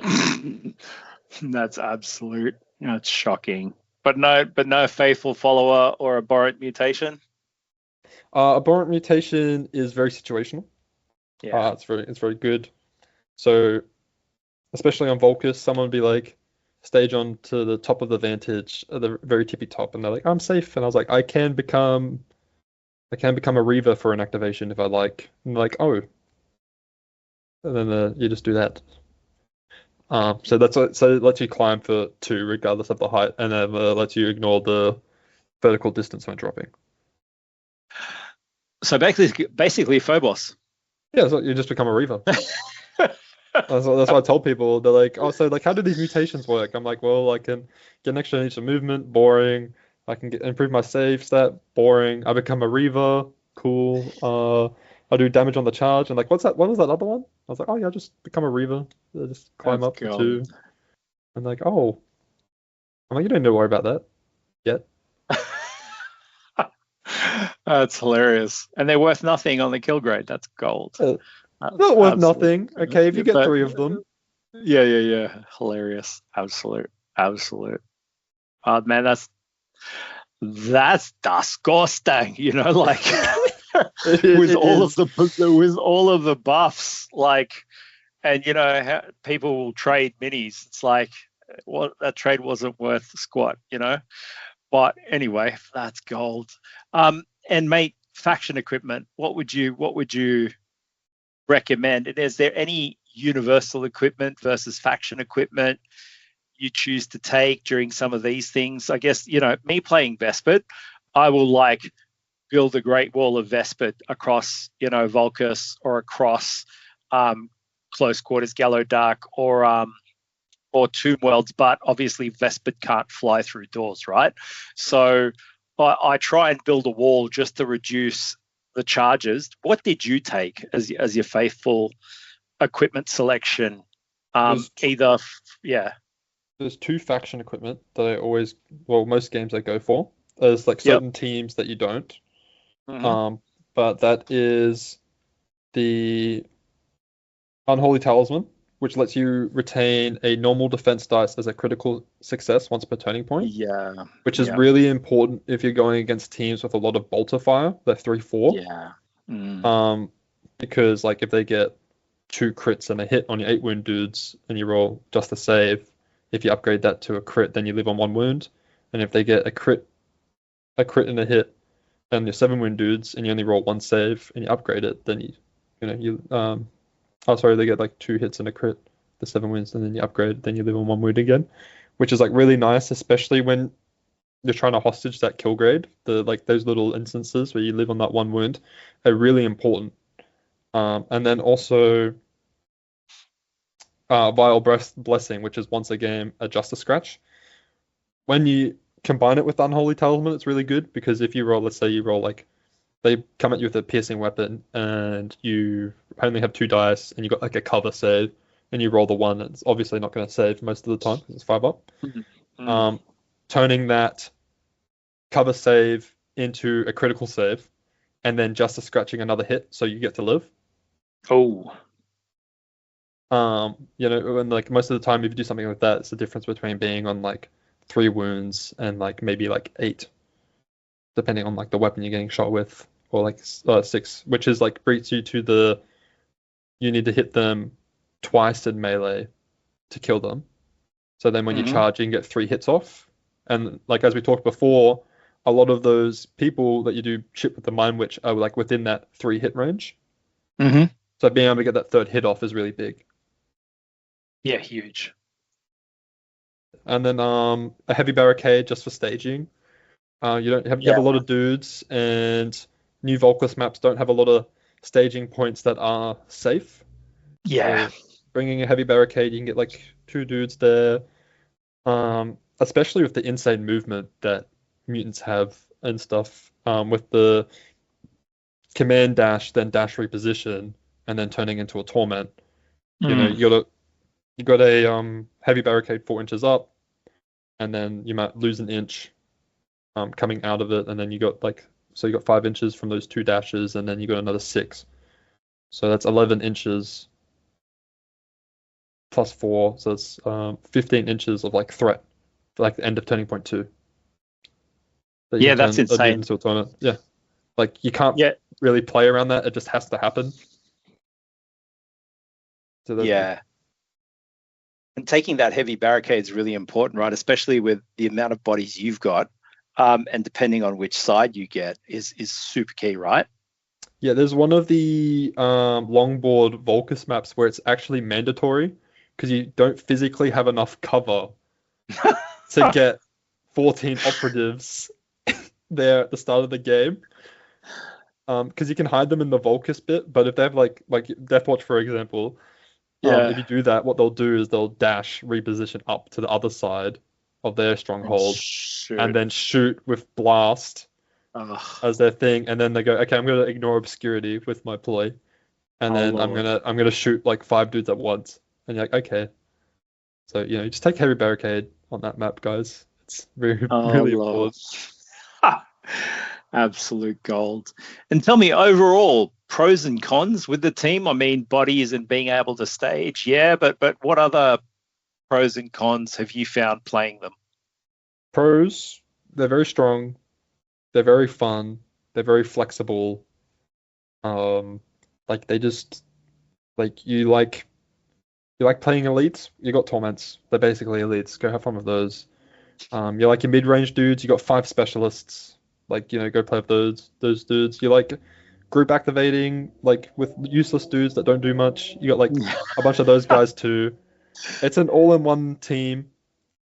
that's absolute. That's shocking. But no faithful follower or abhorrent mutation. Abhorrent mutation is very situational. Yeah. It's very good. So especially on Volcus, someone would be like, stage on to the top of the vantage, at the very tippy top, and they're like, I'm safe. And I was like, I can become a Reaver for an activation if I like. And they're like, oh, and then you just do that. So it lets you climb for two regardless of the height, and then lets you ignore the vertical distance when dropping. So basically Phobos. Yeah, so you just become a Reaver. That's what I told people. They're like, oh, so like, how do these mutations work? I'm like, well, I can get an extra inch of movement, boring. I can improve my save stat, boring. I become a Reaver, cool. I do damage on the charge, and like, what's that? What was that other one? I was like, oh yeah, just become a Reaver. Just climb That's up for gold. two. And like, oh, I'm like, you don't need to worry about that yet. That's hilarious. And they're worth nothing on the kill grade. That's gold. Uh, That's Not worth absolute. nothing. Okay, if you get But three of them. yeah, yeah, yeah. Hilarious. Absolute. Absolute. Man, that's disgusting. Like It, with it all of is. the buffs, like, and how people will trade minis. It's like, what that trade wasn't worth squat. But anyway, that's gold. And mate, faction equipment. What would you recommend? And is there any universal equipment versus faction equipment you choose to take during some of these things? I guess, me playing Vespid, I will like build a great wall of Vespid across, Volcus, or across close quarters Gallo Dark, or Tomb Worlds, but obviously Vespid can't fly through doors, right? So I try and build a wall just to reduce the charges. What did you take as your faithful equipment selection? There's Either, yeah, there's two faction equipment that I most games I go for. There's like yep, certain teams that you don't. hmm Um, but that is the Unholy Talisman, which lets you retain a normal defense dice as a critical success once per turning point, Yeah. which is Yeah. really important if you're going against teams with a lot of bolter fire. They're 3/4. Yeah. Mm. Um, because like if they get two crits and a hit on your 8 wound dudes and you roll just a save, if you upgrade that to a crit, then you live on 1 wound. And if they get a crit and a hit on your 7 wound dudes and you only roll one save and you upgrade it, then oh sorry, they get like 2 hits and a crit, the 7 wounds, and then you upgrade, then you live on 1 wound again, which is like really nice, especially when you're trying to hostage that kill grade. The like those little instances where you live on that 1 wound are really important. And then also Vile Blessing, which is once a game a Justice Scratch. When you combine it with Unholy Talisman, it's really good because if you roll, let's say you roll like they come at you with a piercing weapon and you only have 2 dice and you got like a cover save and you roll the one, it's obviously not going to save most of the time because it's 5 up. Mm. Mm. Um, Turning that cover save into a critical save and then Justice Scratching another hit so you get to live. Oh. And like most of the time, if you do something like that, it's the difference between being on like 3 wounds and like maybe like 8, depending on like the weapon you're getting shot with, or like 6, which is like brings you to you need to hit them twice in melee to kill them. So then when you Hmm. charge, you can get 3 hits off. And like as we talked before, a lot of those people that you do chip with the Mind Witch are like within that 3 hit range. Hmm. So being able to get that third hit off is really big. Yeah, huge. And then a heavy barricade just for staging. You have a Yeah. lot of dudes, and new Volcus maps don't have a lot of staging points that are safe. Yeah. So bringing a heavy barricade, you can get like 2 dudes there. Especially with the insane movement that mutants have and stuff. With the command dash, then dash reposition, and then turning into a torment. Mm. You got a heavy barricade 4 inches up, and then you might lose an inch coming out of it, and then you got 5 inches from those 2 dashes, and then you got another 6. So that's 11 inches plus 4, so it's 15 inches of like threat for like the end of turning point 2 that you Yeah, can that's turn a dude insane. into a tornado. Yeah, like you can't Yeah. really play around that; it just has to happen. So that's big. Yeah. And taking that heavy barricade is really important, right? Especially with the amount of bodies you've got, and depending on which side you get is super key, right? Yeah, there's one of the longboard Volcus maps where it's actually mandatory because you don't physically have enough cover to get 14 operatives there at the start of the game. Because you can hide them in the Volcus bit, but if they have like Deathwatch, for example, if Yeah. you do that, what they'll do is they'll dash reposition up to the other side of their And stronghold and shoot. then shoot with blast Oh, as their thing, and then they go, okay, I'm gonna ignore obscurity with my play, and oh then I'm Lord. gonna I'm gonna shoot like 5 dudes at once, and you're like, okay, so you just take heavy barricade on that map, guys. It's really Oh really Lord. important. Ha! Absolute gold. And tell me overall, pros and cons with the team. I mean, bodies and being able to stage, yeah, but what other pros and cons have you found playing them? Pros, they're very strong, they're very fun, they're very flexible. Um, like they just like you like playing elites. You got torments. They're basically elites. Go have fun with those. You like your mid-range dudes. You got 5 specialists. Like go play with those dudes. You like group activating like with useless dudes that don't do much. You got like a bunch of those guys too. It's an all-in-one team,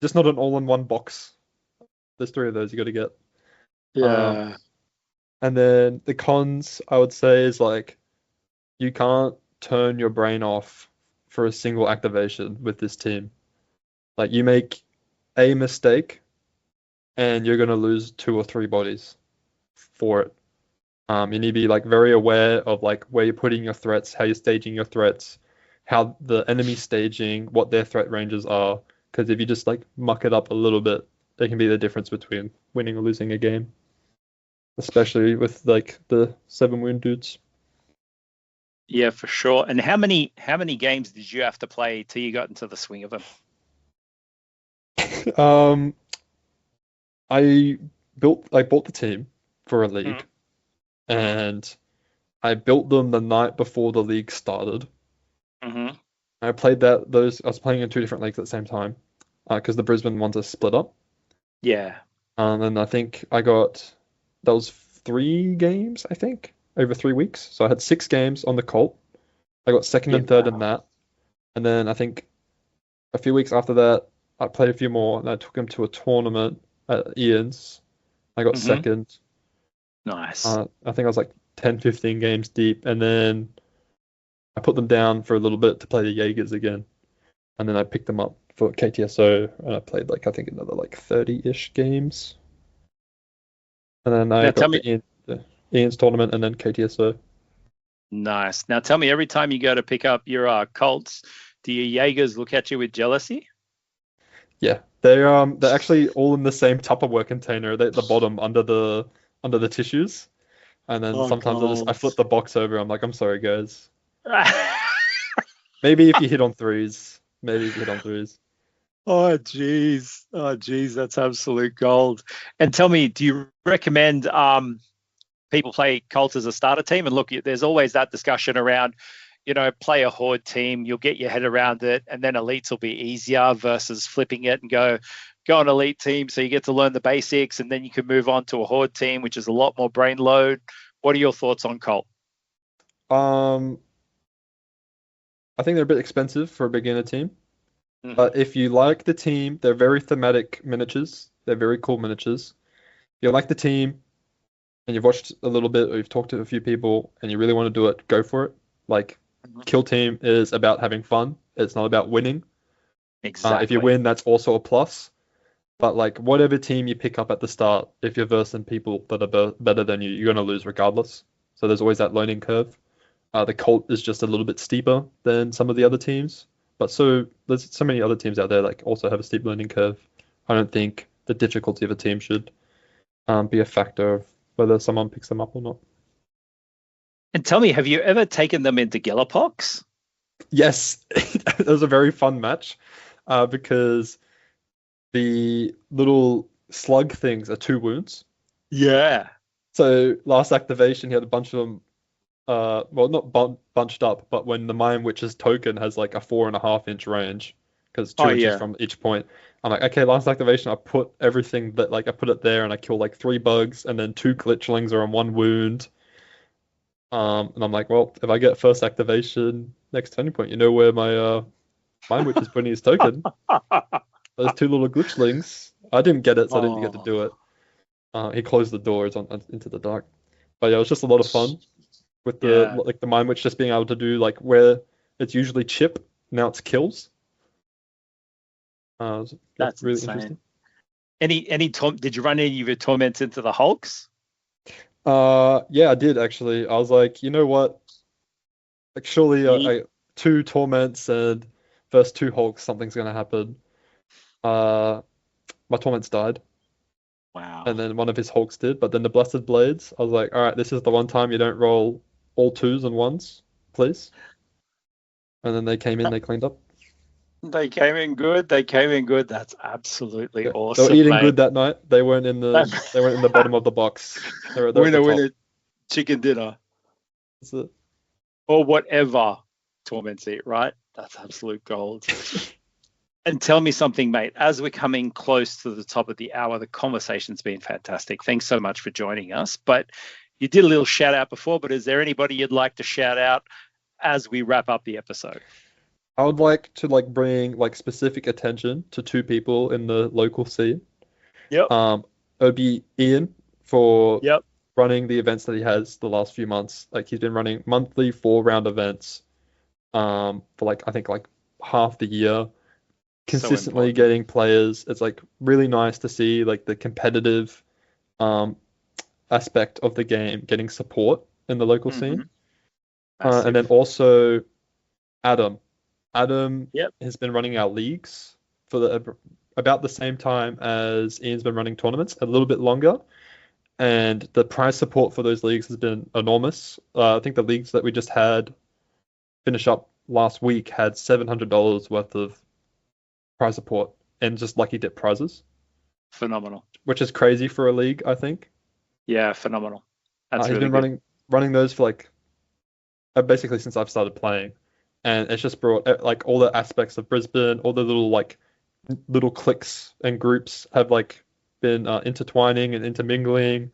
just not an all-in-one box. There's 3 of those you got to get. Um, Yeah. and then the cons I would say is like you can't turn your brain off for a single activation with this team. Like you make a mistake and you're gonna lose 2 or 3 bodies for it. You need to be like very aware of like where you're putting your threats, how you're staging your threats, how the enemy staging, what their threat ranges are. Because if you just like muck it up a little bit, there can be the difference between winning or losing a game. especially with like the 7 wound dudes. Yeah, for sure. And how many games did you have to play till you got into the swing of them? Um, I bought the team for a league, Mm-hmm. and I built them the night before the league started. Mm-hmm. I played that those I was playing in two different leagues at the same time, because the Brisbane ones are split up. Yeah. And I think I got that was 3 games, I think, over 3 weeks. So I had 6 games on the Colt. I got second Yeah. and third in that, and then I think a few weeks after that, I played a few more, and I took him to a tournament at Ian's. I got Mm-hmm. second. Nice. I think I was like 10, 15 games deep, and then I put them down for a little bit to play the Jaegers again, and then I picked them up for KTSO, and I played like I think another like 30-ish games, and then I Now tell got me, the Ian's tournament, and then KTSO. nice. Now tell me, every time you go to pick up your Colts, do your Jaegers look at you with jealousy? Yeah, they're actually all in the same Tupperware container. They at the bottom under the tissues, and then Oh, sometimes I gold. flip the box over. I'm like, I'm sorry, guys. Maybe if you hit on threes. Maybe if you hit on threes. Oh, geez. Oh, geez. That's absolute gold. And tell me, do you recommend people play Colts as a starter team? And look, there's always that discussion around, play a horde team, you'll get your head around it, and then elites will be easier versus flipping it and go an elite team so you get to learn the basics, and then you can move on to a horde team, which is a lot more brain load. What are your thoughts on Colt? Um, I think they're a bit expensive for a beginner team, Mm-hmm. but if you like the team, they're very thematic miniatures. They're very cool miniatures. If you like the team and you've watched a little bit or you've talked to a few people and you really want to do it, go for it. Like, Kill Team is about having fun. It's not about winning. If you Exactly. win, that's also a plus. But like whatever team you pick up at the start, if you're versing people that are better than you, you're going to lose regardless. So there's always that learning curve. The Colt is just a little bit steeper than some of the other teams, but there's so many other teams out there like also have a steep learning curve. I don't think the difficulty of a team should be a factor of whether someone picks them up or not. And tell me, have you ever taken them into Galapox? Yes, it was a very fun match because the little slug things are 2 wounds. Yeah. So last activation, he had a bunch of them. Well, not bunched up, but when the Mind Witch's token has like a 4.5 inch range, because Oh, 2 inches yeah. from each point, I'm like, okay, last activation, I put everything that like I put it there, and I kill like 3 bugs, and then 2 glitchlings are on 1 wound. And I'm like, well, if I get first activation next turning point, you know where my Mind Witch is putting his token. Those 2 little glitchlings. I didn't get it, so I didn't get to Oh, do it. He closed the doors on into the dark. But yeah, it was just a lot of fun with the yeah. like the Mind Witch just being able to do like where it's usually chip, now it's kills. Yeah, That's really insane. interesting. Did you run any of your torments into the Hulks? Yeah, I did actually. I was like, you know what? Like, surely Ye- I 2 torments and first 2 hulks, something's gonna happen. Uh, my torments died, Wow. and then one of his hulks did. But then the blessed blades, I was like, all right, this is the one time you don't roll all twos and ones, please. And then they came in, they cleaned up. They came in good. They came in good. That's absolutely Yeah, they were awesome, eating mate. good that night. They weren't in the bottom of the box. They're at the Winner, top. winner, chicken dinner, That's it. or whatever torments eat, right? That's absolute gold. And tell me something, mate. As we're coming close to the top of the hour, the conversation's been fantastic. Thanks so much for joining us. But you did a little shout out before, but is there anybody you'd like to shout out as we wrap up the episode? I would like to like bring like specific attention to 2 people in the local scene. Yep. It would be Ian for Yep. running the events that he has the last few months. Like he's been running monthly 4 round events for like I think like half the year, So consistently important. getting players. It's like really nice to see like the competitive um aspect of the game getting support in the local scene. Mm-hmm. And then Massive. also Adam. Adam Yep. has been running our leagues for about the same time as Ian's been running tournaments, a little bit longer. and the prize support for those leagues has been enormous. I think the leagues that we just had finish up last week had $700 worth of prize support and just lucky dip prizes, Phenomenal. which is crazy for a league, I think. Yeah, phenomenal. That's He's really been good. running those for like basically since I've started playing, and it's just brought like all the aspects of Brisbane, all the little cliques and groups have like been intertwining and intermingling,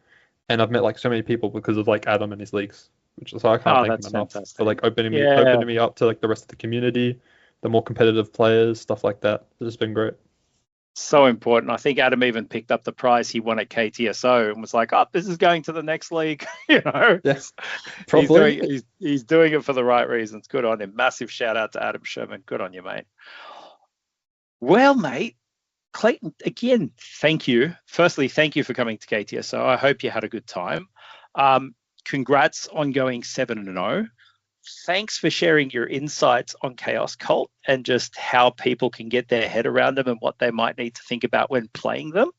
and I've met like so many people because of like Adam and his leagues, which is I can't Oh, thank him that's enough for fantastic. like Yeah, opening me up to like the rest of the community, the more competitive players, stuff like that. It's just been great. so important. I think Adam even picked up the prize he won at KTSO and was like, "Oh, this is going to the next league." Yeah, He's probably. doing he's doing it for the right reasons. Good on him. Massive shout out to Adam Sherman. Good on you, mate. Well, mate, Clayton, again, thank you. Firstly, thank you for coming to KTSO. I hope you had a good time. Congrats on going 7-0. Thanks for sharing your insights on Chaos Cult and just how people can get their head around them and what they might need to think about when playing them.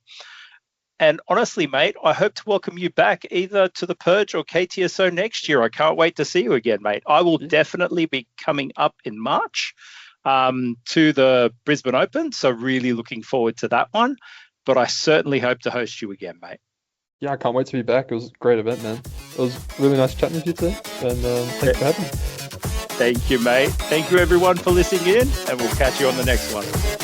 And honestly, mate, I hope to welcome you back either to the Purge or KTSO next year. I can't wait to see you again, mate. I will Yeah, definitely be coming up in March to the Brisbane Open. So really looking forward to that one. But I certainly hope to host you again, mate. yeah, I can't wait to be back. It was a great event, man. It was really nice chatting with you today, and thanks for having me. Thank you, mate. Thank you, everyone, for listening in, and we'll catch you on the next one.